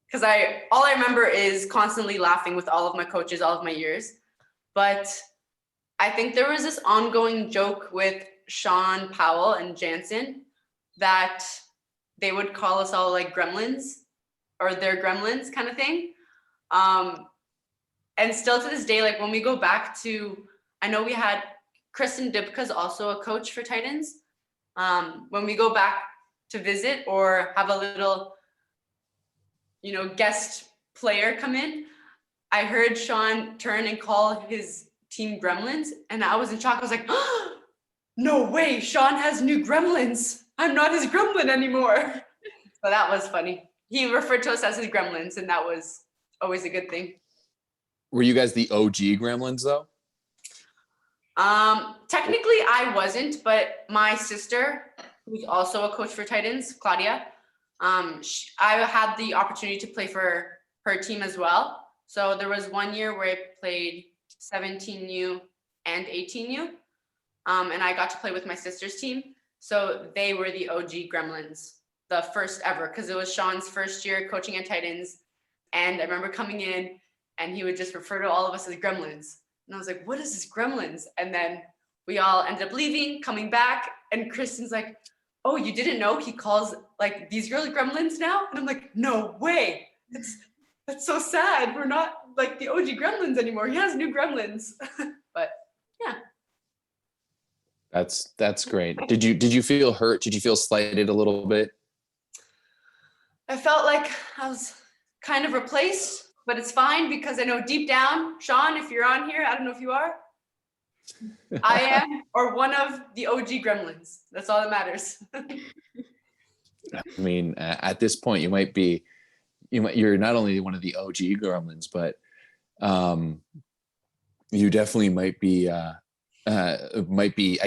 [SPEAKER 2] because all I remember is constantly laughing with all of my coaches all of my years. But I think there was this ongoing joke with Sean Powell and Jansen that they would call us all like gremlins or they're gremlins kind of thing. And still to this day, like when we go back to, I know we had Kristen Dipka's also a coach for Titans. When we go back to visit or have a little, you know, guest player come in, I heard Sean turn and call his team gremlins. And I was in shock. I was like, oh, no way, Sean has new gremlins. I'm not his gremlin anymore. So that was funny. He referred to us as his gremlins, and that was always a good thing.
[SPEAKER 1] Were you guys the OG gremlins though?
[SPEAKER 2] Technically I wasn't, but my sister, who's also a coach for Titans, Claudia, I had the opportunity to play for her team as well. So there was one year where I played 17U and 18U, and I got to play with my sister's team. So they were the OG gremlins, the first ever, because it was Sean's first year coaching at Titans. And I remember coming in and he would just refer to all of us as gremlins. And I was like, what is this gremlins? And then we all ended up leaving, coming back. And Kristen's like, oh, you didn't know he calls like these girls gremlins now? And I'm like, no way. That's so sad. We're not like the OG gremlins anymore. He has new gremlins. But yeah.
[SPEAKER 1] That's great. Did you feel hurt? Did you feel slighted a little bit?
[SPEAKER 2] I felt like I was kind of replaced, but it's fine because I know deep down, Sean, if you're on here, I don't know if you are, I am, or one of the OG gremlins. That's all that matters.
[SPEAKER 1] I mean, at this point, you're not only one of the OG Gremlins, but you definitely might be, I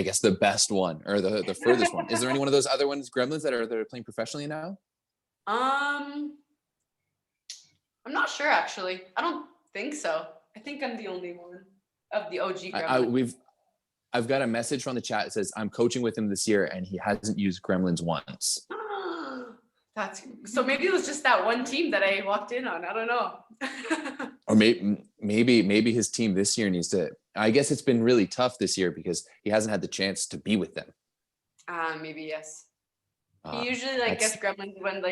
[SPEAKER 1] guess, the best one or the furthest one. Is there any one of those other ones, Gremlins, that are playing professionally now?
[SPEAKER 2] I'm not sure actually. I don't think so. I think I'm the only one of the OG Gremlins.
[SPEAKER 1] I've got a message from the chat that says I'm coaching with him this year and he hasn't used Gremlins once.
[SPEAKER 2] That's so maybe it was just that one team that I walked in on. I don't know.
[SPEAKER 1] Or maybe his team this year needs to. I guess it's been really tough this year because he hasn't had the chance to be with them.
[SPEAKER 2] Maybe yes. He usually gets Gremlins when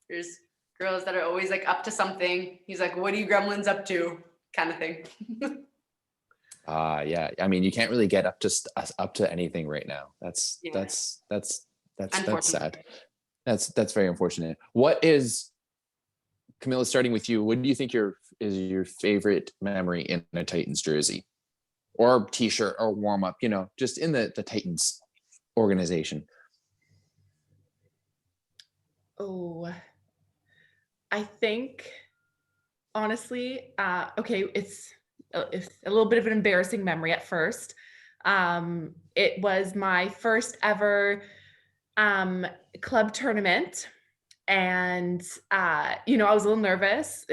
[SPEAKER 2] there's girls that are always up to something. He's like, "What are you Gremlins up to?" kind of thing.
[SPEAKER 1] Yeah. I mean, you can't really get up to anything right now. That's sad. That's very unfortunate. What is, Kamila, starting with you, what do you think is your favorite memory in a Titans jersey or t-shirt or warm up, just in the Titans organization?
[SPEAKER 3] Oh, I think honestly, okay, it's a little bit of an embarrassing memory at first. It was my first ever club tournament. And, I was a little nervous,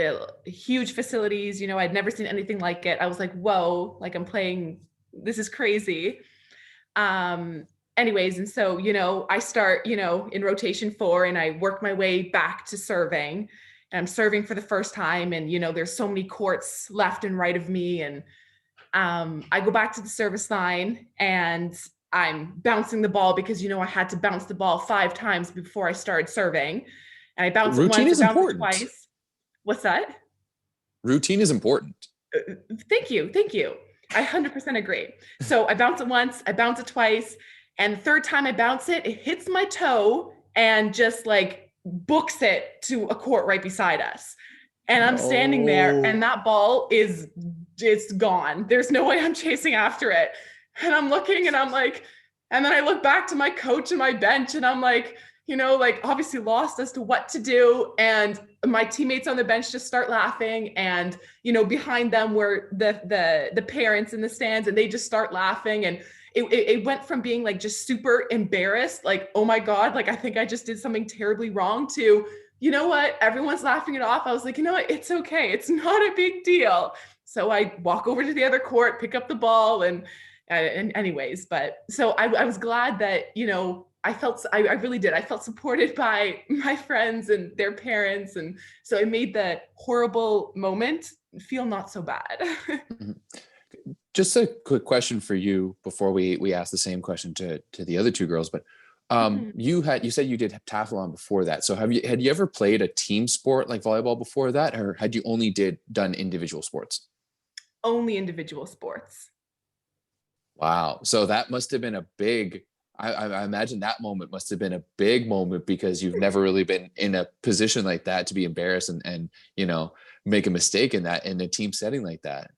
[SPEAKER 3] huge facilities, I'd never seen anything like it. I was like, whoa, I'm playing, this is crazy. Anyways, and so, I start, in rotation 4 and I work my way back to serving. And I'm serving for the first time. And, there's so many courts left and right of me. And I go back to the service line and I'm bouncing the ball because, I had to bounce the ball 5 times before I started serving. And I bounced it once, I bounced it twice. What's that?
[SPEAKER 1] Routine is important.
[SPEAKER 3] Thank you. I 100% agree. So I bounce it once, I bounce it twice. And the third time I bounce it, it hits my toe and just books it to a court right beside us. And I'm standing there and that ball it's gone. There's no way I'm chasing after it. And I'm looking and I'm like, and then I look back to my coach and my bench and I'm like, obviously lost as to what to do. And my teammates on the bench just start laughing. And, behind them were the parents in the stands and they just start laughing. And it went from being just super embarrassed, oh my God, I think I just did something terribly wrong to, you know what, everyone's laughing it off. I was like, you know what, it's okay. It's not a big deal. So I walk over to the other court, pick up the ball and anyways, but so I was glad that, I really did. I felt supported by my friends and their parents. And so it made the horrible moment feel not so bad.
[SPEAKER 1] Just a quick question for you before we ask the same question to the other 2 girls, but you said you did heptathlon before that. So had you ever played a team sport like volleyball before that, or had you only done individual sports?
[SPEAKER 3] Only individual sports.
[SPEAKER 1] Wow. So that must have been a big, I imagine that moment must have been a big moment because you've never really been in a position like that to be embarrassed and make a mistake in a team setting like that.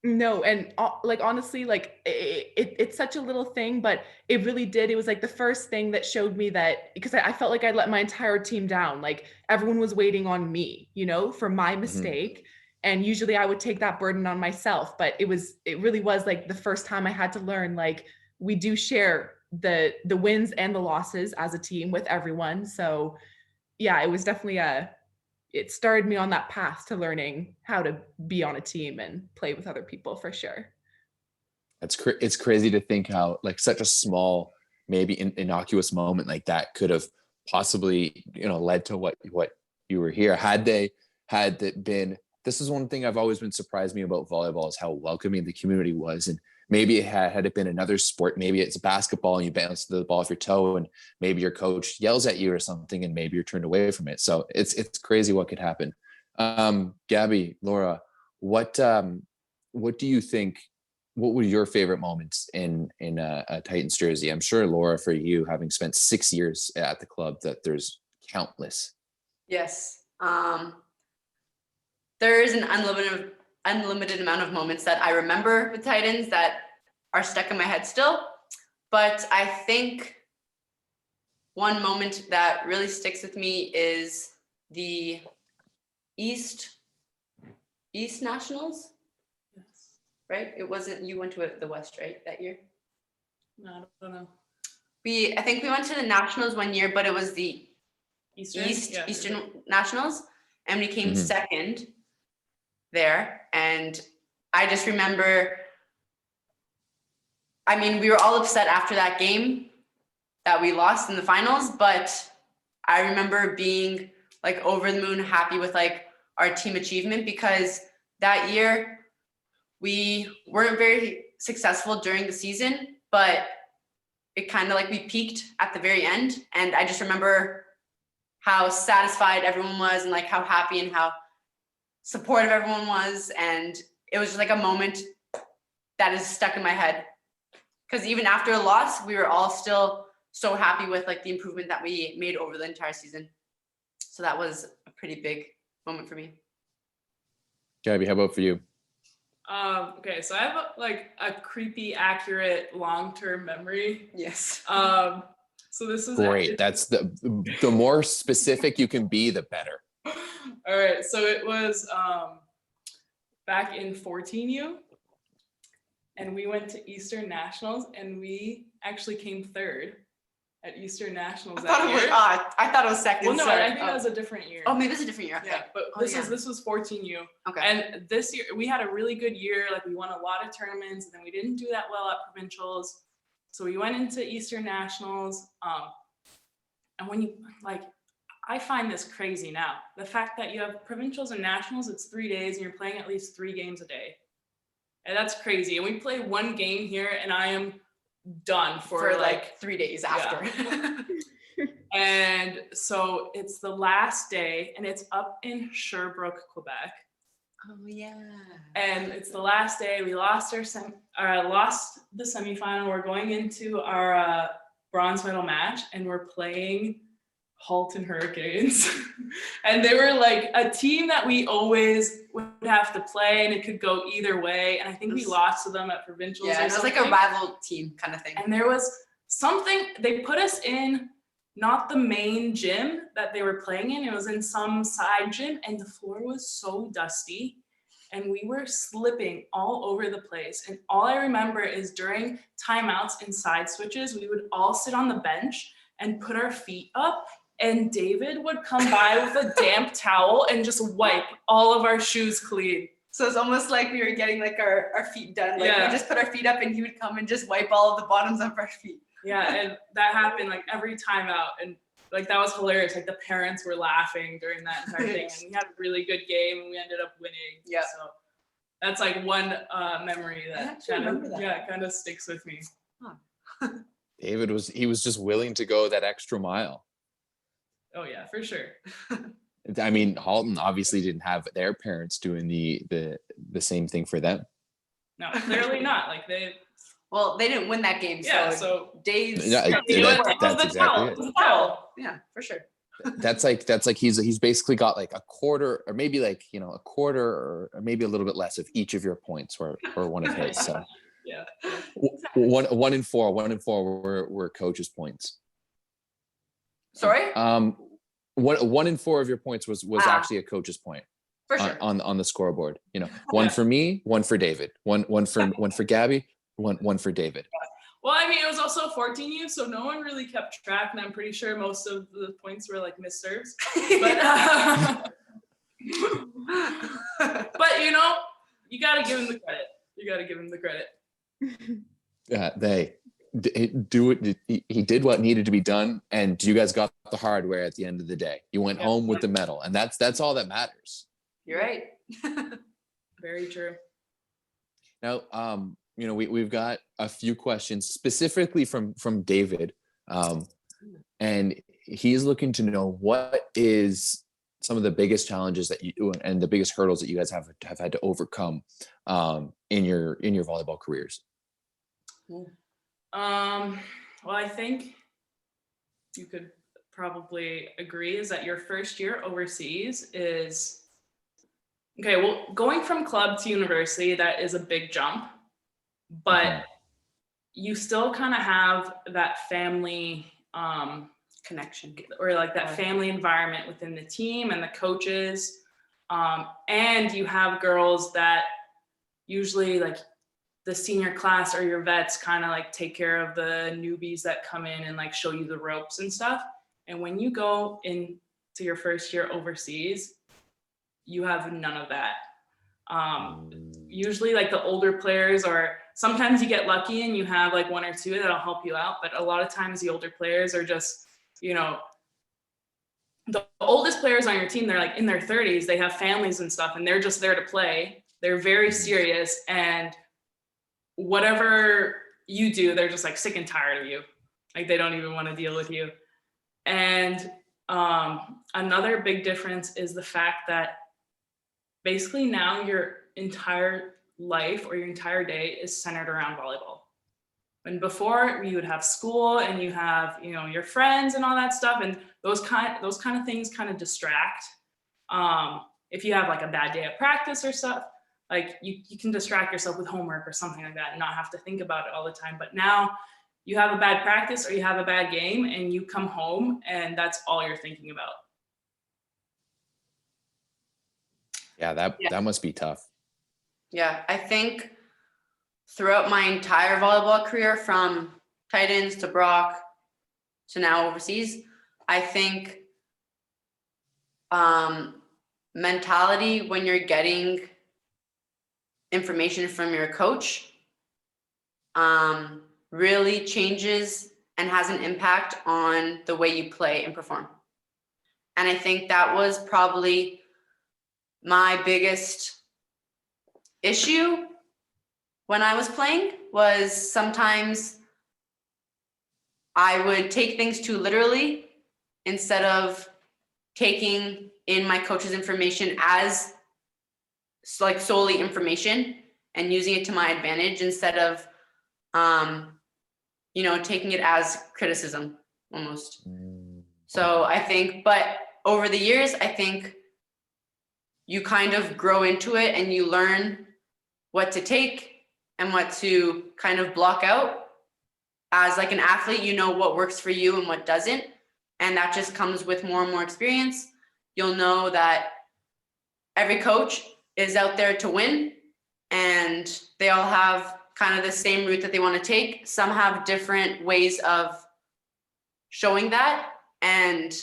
[SPEAKER 3] No, and honestly, it's such a little thing, but it really did. It was the first thing that showed me that, because I felt like I'd let my entire team down. Everyone was waiting on me, for my mistake. Mm-hmm. And usually I would take that burden on myself, but it really was the first time I had to learn, we do share the wins and the losses as a team with everyone. So yeah, it was definitely it started me on that path to learning how to be on a team and play with other people for sure.
[SPEAKER 1] It's crazy to think how such a small, maybe innocuous moment like that could have possibly, led to what you were here. Had that been, this is one thing I've always been surprised me about volleyball is how welcoming the community was. And maybe had it been another sport, maybe it's basketball and you bounce the ball off your toe and maybe your coach yells at you or something and maybe you're turned away from it. So it's crazy what could happen. Gabi, Laura, what do you think, what were your favorite moments in a Titans jersey? I'm sure, Laura, for you, having spent 6 years at the club, that there's countless.
[SPEAKER 2] Yes. There is an unlimited amount of moments that I remember with Titans that are stuck in my head still. But I think one moment that really sticks with me is the East Nationals,
[SPEAKER 4] Yes.
[SPEAKER 2] right? It wasn't, you went to the West, right, that year?
[SPEAKER 4] No, I don't know.
[SPEAKER 2] I think we went to the Nationals one year, but it was the Eastern Nationals, and we came second there. And I just remember, I mean, we were all upset after that game that we lost in the finals, but I remember being like over the moon happy with like our team achievement, because that year we weren't very successful during the season, but it kind of like we peaked at the very end. And I just remember how satisfied everyone was and like how happy and how supportive everyone was. And it was just like a moment that is stuck in my head. Because even after a loss, we were all still so happy with like the improvement that we made over the entire season. So that was a pretty big moment for me.
[SPEAKER 1] Gabi, how about for you?
[SPEAKER 4] Okay, so I have a creepy, accurate, long-term memory.
[SPEAKER 2] Yes.
[SPEAKER 4] So this is
[SPEAKER 1] Great. That's the more specific you can be, the better.
[SPEAKER 4] All right, so it was back in 14U, and we went to Eastern Nationals, and we actually came third at Eastern Nationals
[SPEAKER 2] I thought it was second.
[SPEAKER 4] Well, no,
[SPEAKER 2] sorry.
[SPEAKER 4] I think that was a different year.
[SPEAKER 2] Oh, maybe it's a different year. Okay.
[SPEAKER 4] Yeah, but this was 14U.
[SPEAKER 2] Okay.
[SPEAKER 4] And this year we had a really good year. Like we won a lot of tournaments, and then we didn't do that well at provincials. So we went into Eastern Nationals. And when you I find this crazy now. The fact that you have provincials and nationals, it's 3 days, and you're playing at least 3 games a day. And that's crazy. And we play 1 game here, and I am done for like
[SPEAKER 2] 3 days after.
[SPEAKER 4] Yeah. And so it's the last day, and it's up in Sherbrooke, Quebec.
[SPEAKER 2] Oh yeah.
[SPEAKER 4] And it's the last day. We lost lost the semifinal. We're going into our bronze medal match, and we're playing Halton Hurricanes. And they were like a team that we always would have to play, and it could go either way. And I think we lost to them at provincials.
[SPEAKER 2] Yeah, it was like a rival team kind of thing.
[SPEAKER 4] And there was something, they put us in not the main gym that they were playing in. It was in some side gym, and the floor was so dusty, and we were slipping all over the place. And all I remember is during timeouts and side switches, we would all sit on the bench and put our feet up, and David would come by with a damp towel and just wipe all of our shoes clean.
[SPEAKER 2] So it's almost like we were getting like our feet done. Like
[SPEAKER 4] Yeah.
[SPEAKER 2] we just put our feet up, and he would come and just wipe all of the bottoms of our feet.
[SPEAKER 4] Yeah, and that happened like every time out, and like that was hilarious. Like the parents were laughing during that entire thing, and we had a really good game, and we ended up winning.
[SPEAKER 2] Yeah.
[SPEAKER 4] So that's like one memory that kind of sticks with me.
[SPEAKER 2] Huh.
[SPEAKER 1] David was just willing to go that extra mile.
[SPEAKER 4] Oh yeah, for sure.
[SPEAKER 1] I mean, Halton obviously didn't have their parents doing the same thing for them.
[SPEAKER 4] No, clearly not. Like
[SPEAKER 2] Well, they didn't win that game,
[SPEAKER 4] so
[SPEAKER 2] Dave's.
[SPEAKER 1] Yeah, that's exactly it.
[SPEAKER 2] Yeah, for sure.
[SPEAKER 1] That's like he's basically got like a quarter, or maybe like a quarter, or maybe a little bit less of each of your points, or one of his. So
[SPEAKER 4] Yeah.
[SPEAKER 1] 1 in 4 were coach's points.
[SPEAKER 2] Sorry?
[SPEAKER 1] 1 in 4 of your points was actually a coach's point.
[SPEAKER 2] For sure.
[SPEAKER 1] On the scoreboard. One for me, one for David, one for Gabi, one for David.
[SPEAKER 4] Well, I mean, it was also 14U, so no one really kept track, and I'm pretty sure most of the points were like missed serves. But but you gotta give him the credit. You gotta give him the credit.
[SPEAKER 1] He did what needed to be done, and you guys got the hardware at the end of the day. You went home with the medal, and that's all that matters.
[SPEAKER 2] You're right.
[SPEAKER 4] Very true.
[SPEAKER 1] Now, we've got a few questions specifically from David, and he's looking to know what is some of the biggest challenges that you and the biggest hurdles that you guys have had to overcome in your volleyball careers.
[SPEAKER 4] Well, I think you could probably agree is that your first year overseas is okay. Well, going from club to university, that is a big jump, but you still kind of have that family
[SPEAKER 2] connection.
[SPEAKER 4] or like that
[SPEAKER 2] Right.
[SPEAKER 4] family environment within the team and the coaches. And you have girls that usually like the senior class or your vets kind of like take care of the newbies that come in and like show you the ropes and stuff. And when you go into your first year overseas, you have none of that. Usually like the older players, or sometimes you get lucky and you have like one or two that'll help you out. But a lot of times the older players are just, you know, the oldest players on your team, they're like in their 30s, they have families and stuff, and they're just there to play. They're very serious, and whatever you do, they're just like sick and tired of you. Like they don't even want to deal with you. And another big difference is the fact that basically now your entire life or your entire day is centered around volleyball. When before you would have school and you have, you know, your friends and all that stuff, and those kind of things kind of distract. If you have like a bad day at practice or stuff, like you can distract yourself with homework or something like that and not have to think about it all the time. But now you have a bad practice or you have a bad game and you come home and that's all you're thinking about.
[SPEAKER 1] Yeah, that must be tough.
[SPEAKER 2] Yeah, I think throughout my entire volleyball career, from Titans to Brock to now overseas, I think mentality when you're getting information from your coach really changes and has an impact on the way you play and perform. And I think that was probably my biggest issue when I was playing, was sometimes I would take things too literally instead of taking in my coach's information as like solely information and using it to my advantage instead of taking it as criticism almost. So I think, but over the years, I think you kind of grow into it and you learn what to take and what to kind of block out. As like an athlete, you know what works for you and what doesn't. And that just comes with more and more experience. You'll know that every coach is out there to win, and they all have kind of the same route that they want to take. Some have different ways of showing that. And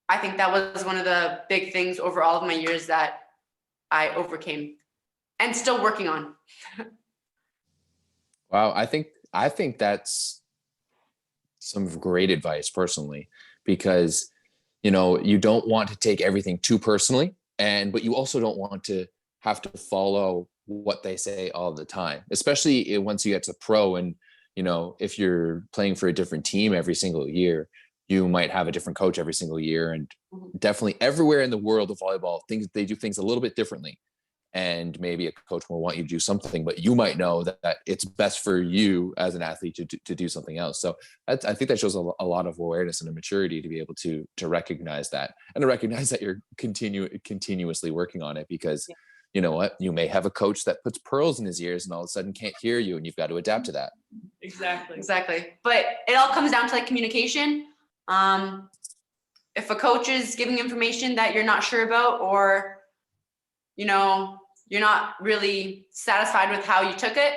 [SPEAKER 2] I think that was one of the big things over all of my years that I overcame and still working on.
[SPEAKER 1] Wow, I think that's some great advice personally, because you don't want to take everything too personally, but you also don't want to have to follow what they say all the time, especially once you get to pro. And if you're playing for a different team every single year, you might have a different coach every single year. And definitely everywhere in the world of volleyball, they do things a little bit differently. And maybe a coach will want you to do something, but you might know that it's best for you as an athlete to do something else. So I think that shows a lot of awareness and a maturity to be able to recognize that, and to recognize that you're continuously working on it, because you know what, you may have a coach that puts pearls in his ears and all of a sudden can't hear you, and you've got to adapt to that.
[SPEAKER 2] Exactly. But it all comes down to like communication. If a coach is giving information that you're not sure about, or you're not really satisfied with how you took it,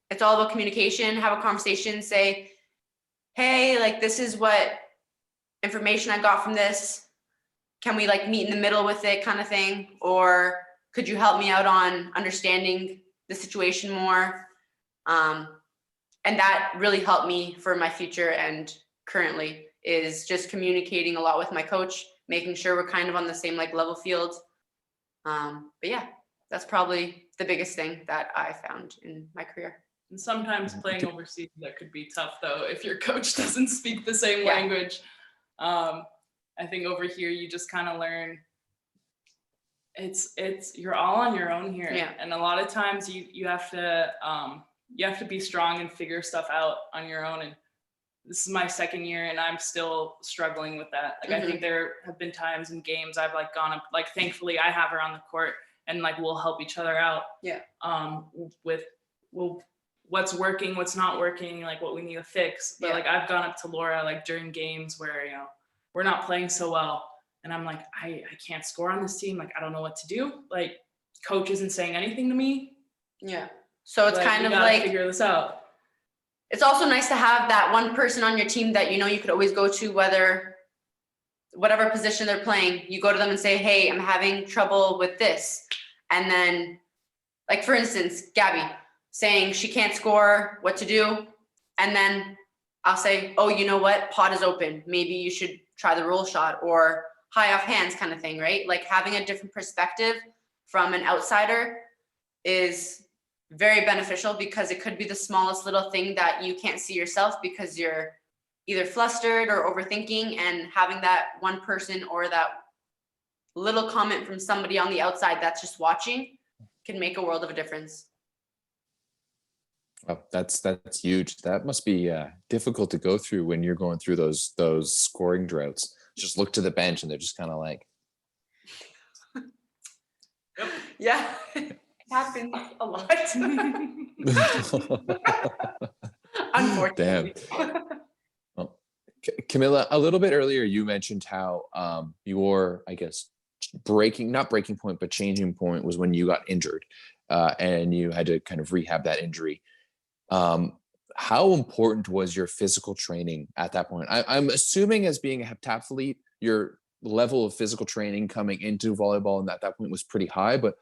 [SPEAKER 2] it's all about communication. Have a conversation, say, hey, like, this is what information I got from this. Can we like meet in the middle with it, kind of thing? Or could you help me out on understanding the situation more? And that really helped me for my future and currently, is just communicating a lot with my coach, making sure we're kind of on the same like level field. But yeah, that's probably the biggest thing that I found in my career.
[SPEAKER 4] And sometimes playing overseas, that could be tough though, if your coach doesn't speak the same language. I think over here, you just kind of learn you're all on your own here.
[SPEAKER 2] Yeah.
[SPEAKER 4] And a lot of times you have to be strong and figure stuff out on your own. And this is my second year and I'm still struggling with that. Like, I think there have been times in games I've like gone up, like, thankfully I have her on the court and like, we'll help each other out.
[SPEAKER 2] Yeah.
[SPEAKER 4] With what's working, what's not working, like what we need to fix. But like, I've gone up to Laura, like during games where, we're not playing so well. And I'm like, I can't score on this team. Like, I don't know what to do. Like, coach isn't saying anything to me.
[SPEAKER 2] Yeah. So it's kind
[SPEAKER 4] we
[SPEAKER 2] of
[SPEAKER 4] gotta
[SPEAKER 2] like,
[SPEAKER 4] figure this out.
[SPEAKER 2] it's also nice to have that one person on your team that you could always go to, whatever position they're playing. You go to them and say, hey, I'm having trouble with this. And then, like, for instance, Gabi saying she can't score, what to do. And then I'll say, oh, you know what? Pot is open. Maybe you should try the roll shot or high off hands kind of thing, right? Like, having a different perspective from an outsider is very beneficial, because it could be the smallest little thing that you can't see yourself because you're either flustered or overthinking, and having that one person or that little comment from somebody on the outside that's just watching can make a world of a difference.
[SPEAKER 1] Oh, that's huge. That must be difficult to go through when you're going through those scoring droughts. Just look to the bench and they're just kind of like,
[SPEAKER 2] Yeah, it happens a lot. Unfortunately.
[SPEAKER 1] damn. Well, Kamila, a little bit earlier, you mentioned how your, I guess, not breaking point, but changing point was when you got injured and you had to kind of rehab that injury. How important was your physical training at that point? I'm assuming, as being a heptathlete, your level of physical training coming into volleyball and at that point was pretty high, but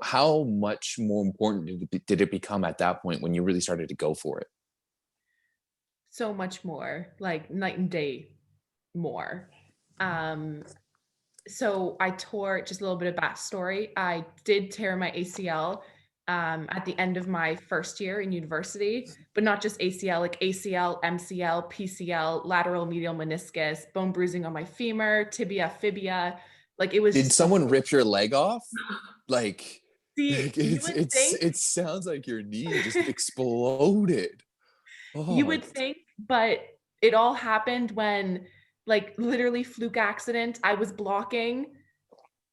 [SPEAKER 1] how much more important did it become at that point when you really started to go for it?
[SPEAKER 3] So much more, like night and day more. So I tore, just a little bit of backstory. I did tear my ACL at the end of my first year in university, but not just ACL, like ACL, MCL, PCL, lateral medial meniscus, bone bruising on my femur, tibia, fibia. Like, it was.
[SPEAKER 1] Did someone rip your leg off? Like,
[SPEAKER 3] See,
[SPEAKER 1] it sounds like your knee just exploded. Oh.
[SPEAKER 3] You would think, but it all happened when, like, literally fluke accident. I was blocking,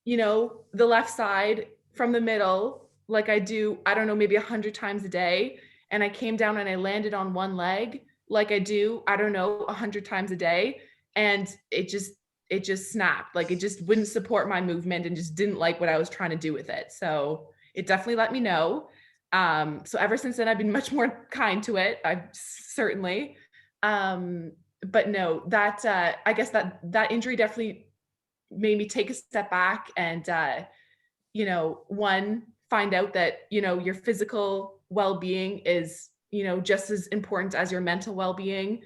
[SPEAKER 3] the left side from the middle, like I do, I don't know, maybe 100 times a day. And I came down and I landed on one leg, like I do, I don't know, 100 times a day. And it just snapped. Like, it just wouldn't support my movement and just didn't like what I was trying to do with it. So it definitely let me know. So ever since then, I've been much more kind to it. I've certainly, but no, that, I guess that injury definitely made me take a step back and, find out that, your physical well-being is, just as important as your mental well-being,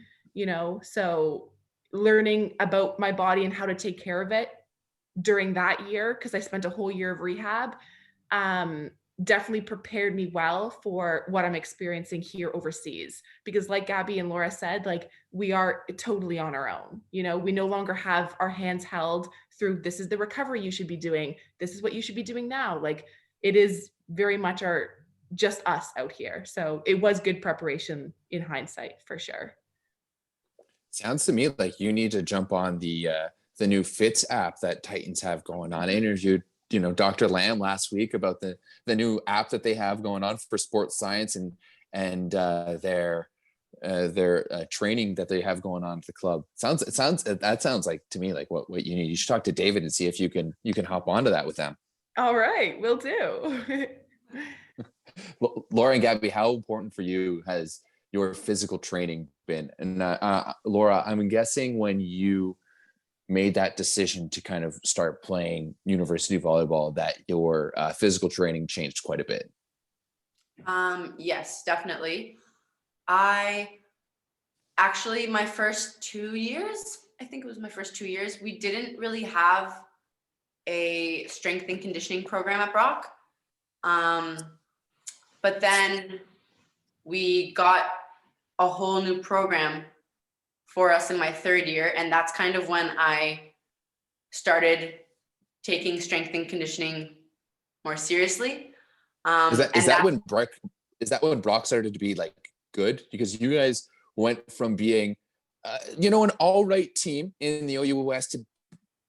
[SPEAKER 3] so learning about my body and how to take care of it during that year, because I spent a whole year of rehab, definitely prepared me well for what I'm experiencing here overseas. Because like Gabi and Laura said, like, we are totally on our own. We no longer have our hands held through, this is the recovery you should be doing, this is what you should be doing now. Like, it is very much just us out here. So it was good preparation in hindsight, for sure.
[SPEAKER 1] Sounds to me like you need to jump on the new Fits app that Titans have going on. I interviewed Dr. Lamb last week about the new app that they have going on for sports science and their training that they have going on at the club. That sounds like, to me, like what you need. You should talk to David and see if you can hop onto that with them. All
[SPEAKER 3] right, will do.
[SPEAKER 1] Laura and Gabi, how important for you has your physical training been? And Laura, I'm guessing when you made that decision to kind of start playing university volleyball, that your physical training changed quite a bit.
[SPEAKER 2] Yes, definitely. My first 2 years, I think it was my first 2 years, we didn't really have a strength and conditioning program at Brock. But then we got a whole new program for us in my third year. And that's kind of when I started taking strength and conditioning more seriously.
[SPEAKER 1] Is that when Brock started to be like good? Because you guys went from being, an all right team in the OUA West to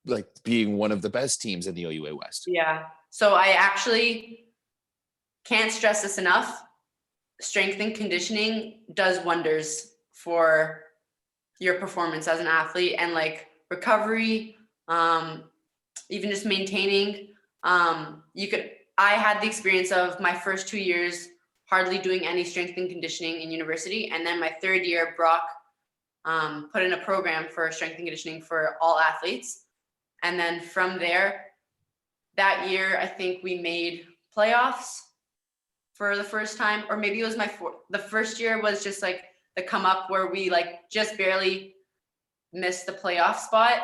[SPEAKER 1] like being one of the best teams in the OUA West.
[SPEAKER 2] Yeah. So I actually can't stress this enough. Strength and conditioning does wonders for your performance as an athlete and like recovery, even just maintaining. I had the experience of my first 2 years hardly doing any strength and conditioning in university. And then my third year, Brock put in a program for strength and conditioning for all athletes. And then from there, that year, I think we made playoffs for the first time, or maybe it was the first year was just like the come up where we like just barely missed the playoff spot.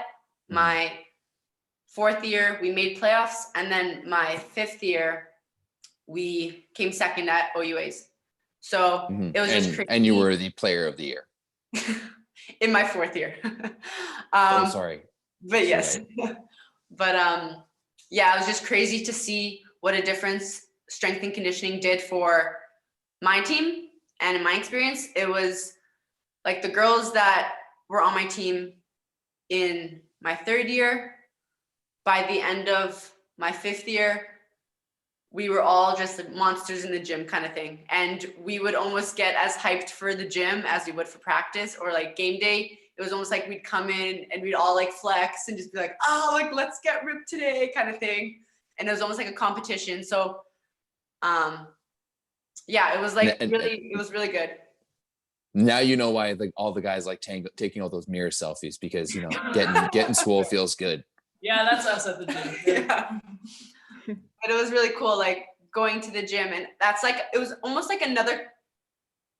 [SPEAKER 2] My fourth year, we made playoffs. And then my fifth year, we came second at OUAs. So it was just crazy.
[SPEAKER 1] And you were the player of the year.
[SPEAKER 2] In my fourth year.
[SPEAKER 1] Sorry.
[SPEAKER 2] But yes. But yeah, it was just crazy to see what a difference strength and conditioning did for my team. And in my experience, it was like the girls that were on my team in my third year, by the end of my fifth year, we were all just like monsters in the gym kind of thing. And we would almost get as hyped for the gym as we would for practice or like game day. It was almost like we'd come in and we'd all like flex and just be like, oh, like let's get ripped today kind of thing. And it was almost like a competition. So yeah, it was like it was really good.
[SPEAKER 1] Now you know why like all the guys like taking all those mirror selfies, because you know getting swole feels good.
[SPEAKER 4] Yeah, that's us at the gym.
[SPEAKER 2] Yeah. But it was really cool, like going to the gym, and that's like, it was almost like another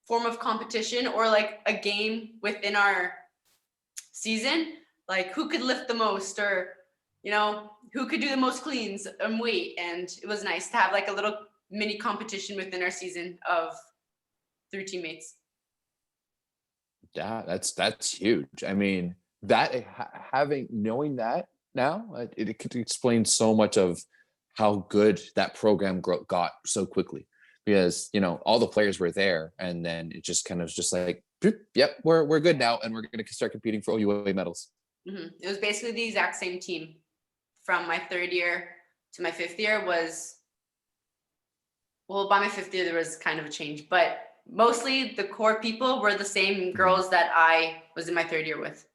[SPEAKER 2] form of competition or like a game within our season, like who could lift the most, or, you know, who could do the most cleans and weight. And it was nice to have like a little mini competition within our season of 3 teammates.
[SPEAKER 1] Yeah, that's huge. I mean, that knowing that now, it could explain so much of how good that program got so quickly, because you know all the players were there, and then it just kind of just like, yep, we're good now, and we're going to start competing for OUA medals.
[SPEAKER 2] It was basically the exact same team from my third year to my fifth year. Well, by my fifth year there was kind of a change, but mostly the core people were the same girls that I was in my third year with.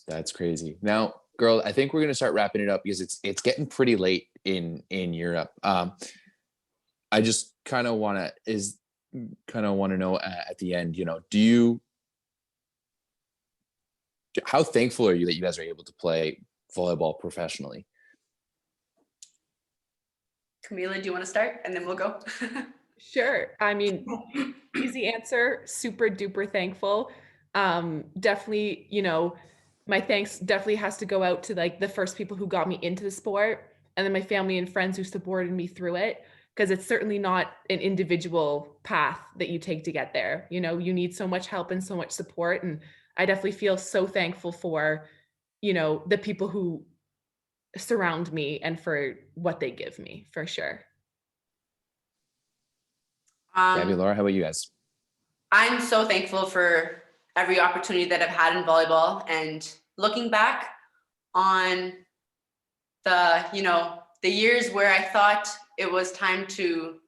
[SPEAKER 1] That's crazy. Now, girl, I think we're gonna start wrapping it up because it's getting pretty late in Europe. I just kind of want to know at the end, you know, how thankful are you that you guys are able to play volleyball professionally?
[SPEAKER 2] Kamila, do you want to start and then we'll go?
[SPEAKER 3] Sure. I mean, easy answer, super duper thankful. Definitely, you know, my thanks definitely has to go out to like the first people who got me into the sport, and then my family and friends who supported me through it, because it's certainly not an individual path that you take to get there. You know, you need so much help and so much support. And I definitely feel so thankful for, you know, the people who surround me and for what they give me, for sure.
[SPEAKER 1] Gabi, Laura, how about you guys?
[SPEAKER 2] I'm so thankful for every opportunity that I've had in volleyball, and looking back on the, you know, the years where I thought it was time to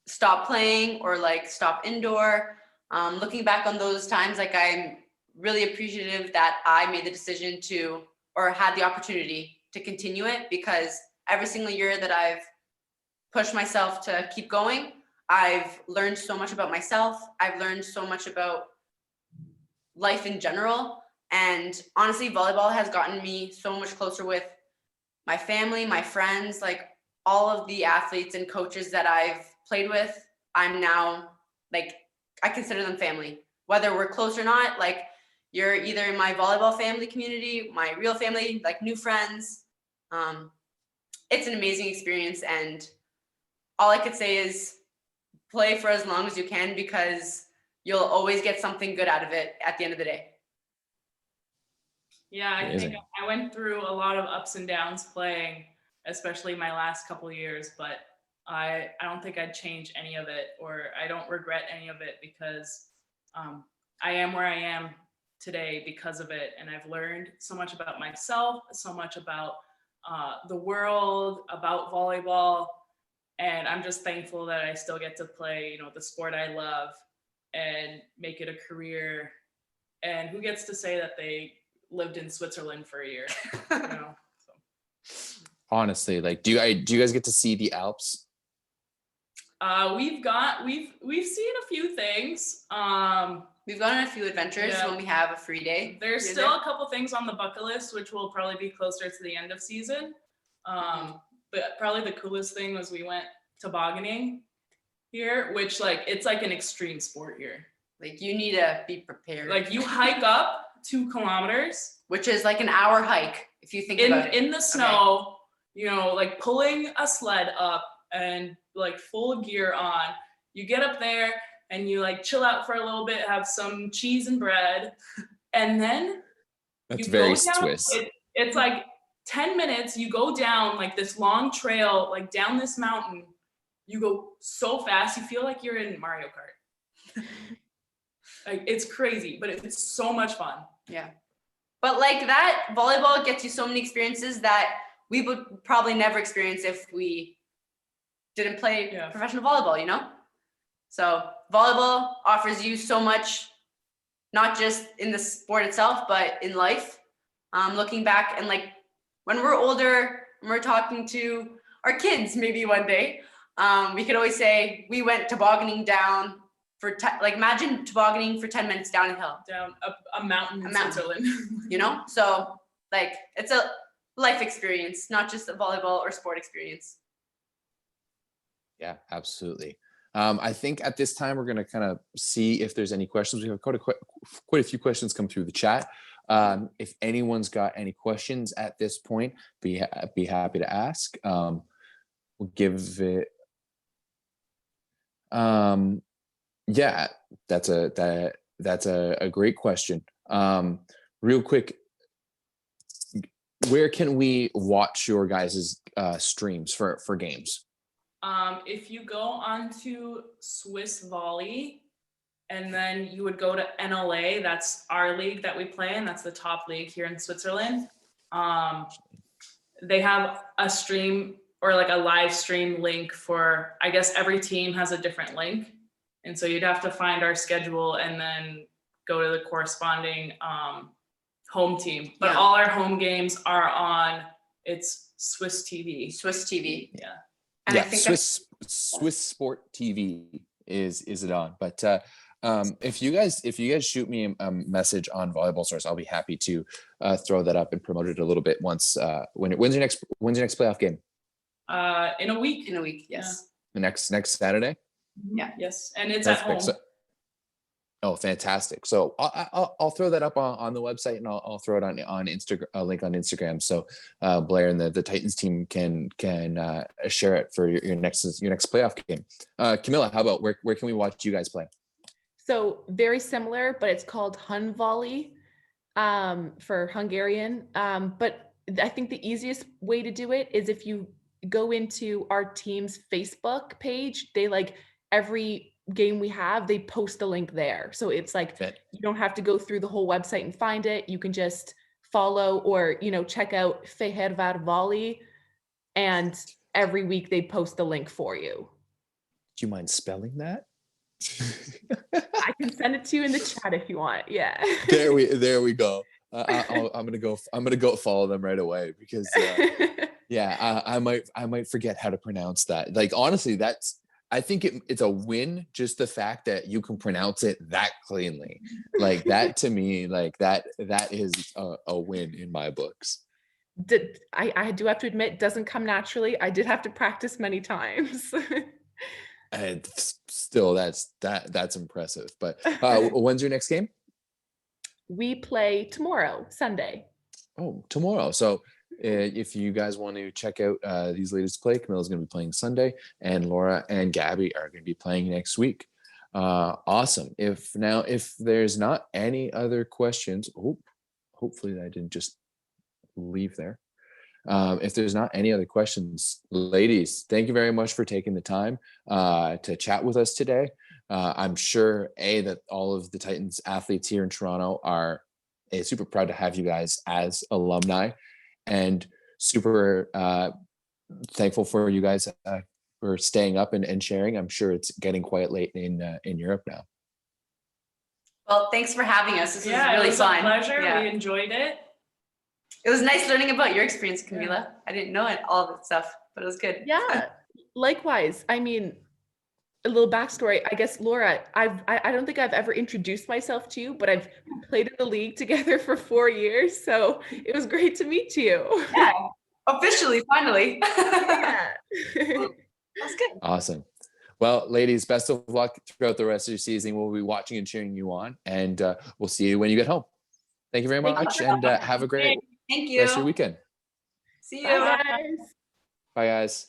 [SPEAKER 2] stop playing or like stop indoor, looking back on those times, like I'm really appreciative that I made the decision to, or had the opportunity to continue it, because every single year that I've pushed myself to keep going, I've learned so much about myself. I've learned so much about life in general. And honestly, volleyball has gotten me so much closer with my family, my friends, like all of the athletes and coaches that I've played with. I'm now like, I consider them family, whether we're close or not. Like, you're either in my volleyball family community, my real family, like new friends. It's an amazing experience, and all I could say is play for as long as you can, because you'll always get something good out of it at the end of the day.
[SPEAKER 4] Yeah, I think I went through a lot of ups and downs playing, especially my last couple of years, but I don't think I'd change any of it, or I don't regret any of it, because I am where I am today because of it. And I've learned so much about myself, so much about the world, about volleyball. And I'm just thankful that I still get to play, you know, the sport I love and make it a career And who gets to say that they lived in Switzerland for a year? You know? So.
[SPEAKER 1] Honestly, like, do you guys get to see the Alps?
[SPEAKER 4] We've seen a few things.
[SPEAKER 2] We've gone on a few adventures when we have a free day.
[SPEAKER 4] There's still a couple things on the bucket list, which will probably be closer to the end of season. But probably the coolest thing was we went tobogganing here, which like it's like an extreme sport here.
[SPEAKER 2] Like you need to be prepared.
[SPEAKER 4] Like you hike up 2 kilometers,
[SPEAKER 2] which is like an hour hike if you think about it.
[SPEAKER 4] In the snow, you know, like pulling a sled up and like full gear on. You get up there and you like chill out for a little bit, have some cheese and bread, and then
[SPEAKER 1] That's very
[SPEAKER 4] go down,
[SPEAKER 1] Swiss.
[SPEAKER 4] It's like 10 minutes, you go down like this long trail, like down this mountain. You go so fast, you feel like you're in Mario Kart. Like it's crazy, but it's so much fun.
[SPEAKER 2] Yeah. But like that, volleyball gets you so many experiences that we would probably never experience if we didn't play professional volleyball, you know? So volleyball offers you so much, not just in the sport itself, but in life. Looking back and like when we're older and we're talking to our kids, maybe one day, we could always say we went tobogganing down for like imagine tobogganing for 10 minutes down a hill,
[SPEAKER 4] down a mountain in Switzerland.
[SPEAKER 2] You know, so like it's a life experience, not just a volleyball or sport experience.
[SPEAKER 1] Yeah, absolutely. I think at this time we're going to kind of see if there's any questions. We have quite a few questions come through the chat. If anyone's got any questions at this point, be happy to ask. We'll give it. Yeah, that's a great question. Real quick, where can we watch your guys' streams for games?
[SPEAKER 4] If you go onto Swiss Volley, and then you would go to NLA, that's our league that we play in, that's the top league here in Switzerland. They have a stream or like a live stream link for, I guess every team has a different link. And so you'd have to find our schedule and then go to the corresponding home team. But all our home games are on, it's Swiss TV.
[SPEAKER 2] Swiss TV.
[SPEAKER 4] Yeah.
[SPEAKER 2] And
[SPEAKER 1] yeah,
[SPEAKER 2] I think
[SPEAKER 1] Swiss Sport TV is it on. But if you guys shoot me a message on Volleyball Source, I'll be happy to throw that up and promote it a little bit once when's your next playoff game?
[SPEAKER 4] In a week.
[SPEAKER 2] In a week, yes.
[SPEAKER 1] The next Saturday?
[SPEAKER 2] Yeah.
[SPEAKER 4] Yes, and it's at home.
[SPEAKER 1] Oh, fantastic! So I'll throw that up on the website, and I'll throw it on Instagram, a link on Instagram, so Blair and the Titans team can share it for your next playoff game. Kamila, how about where can we watch you guys play?
[SPEAKER 3] So very similar, but it's called Hun Volley for Hungarian. But I think the easiest way to do it is if you go into our team's Facebook page. They like every game we have, they post a link there. So it's like you don't have to go through the whole website and find it. You can just follow or, check out Fehervar Volley, and every week they post the link for you.
[SPEAKER 1] Do you mind spelling that?
[SPEAKER 3] I can send it to you in the chat if you want. Yeah.
[SPEAKER 1] There we go. I'm gonna go follow them right away because I might forget how to pronounce that. Like honestly, I think it's a win, just the fact that you can pronounce it that cleanly. Like that to me, like that is a win in my books.
[SPEAKER 3] I do have to admit, it doesn't come naturally. I did have to practice many times.
[SPEAKER 1] And still, that's impressive. But when's your next game?
[SPEAKER 3] We play tomorrow, Sunday.
[SPEAKER 1] Oh, tomorrow. So if you guys want to check out these latest play, Camila's going to be playing Sunday, and Laura and Gabi are going to be playing next week. Awesome. If there's not any other questions, hopefully that didn't just leave there. If there's not any other questions, ladies, thank you very much for taking the time to chat with us today. I'm sure that all of the Titans athletes here in Toronto are super proud to have you guys as alumni, and super thankful for you guys for staying up and sharing. I'm sure it's getting quite late in Europe now.
[SPEAKER 2] Well, thanks for having us. This was
[SPEAKER 4] Yeah,
[SPEAKER 2] really
[SPEAKER 4] it was
[SPEAKER 2] fun.
[SPEAKER 4] a pleasure.
[SPEAKER 2] Yeah.
[SPEAKER 4] We enjoyed it.
[SPEAKER 2] It was nice learning about your experience, Kamila. I didn't know it, all that stuff, but it was good.
[SPEAKER 3] Yeah, likewise. I mean, a little backstory. I guess, Laura, I don't think I've ever introduced myself to you, but I've played in the league together for 4 years. So it was great to meet you.
[SPEAKER 2] Yeah, officially, finally.
[SPEAKER 3] Yeah.
[SPEAKER 2] That's good.
[SPEAKER 1] Awesome. Well, ladies, best of luck throughout the rest of your season. We'll be watching and cheering you on, and we'll see you when you get home. Thank you very
[SPEAKER 3] Thank you
[SPEAKER 1] much,
[SPEAKER 3] for
[SPEAKER 1] and
[SPEAKER 3] having
[SPEAKER 1] have a
[SPEAKER 3] me.
[SPEAKER 1] great
[SPEAKER 2] Thank you.
[SPEAKER 1] rest of your weekend.
[SPEAKER 2] See you.
[SPEAKER 3] Bye, guys.
[SPEAKER 1] Bye, guys.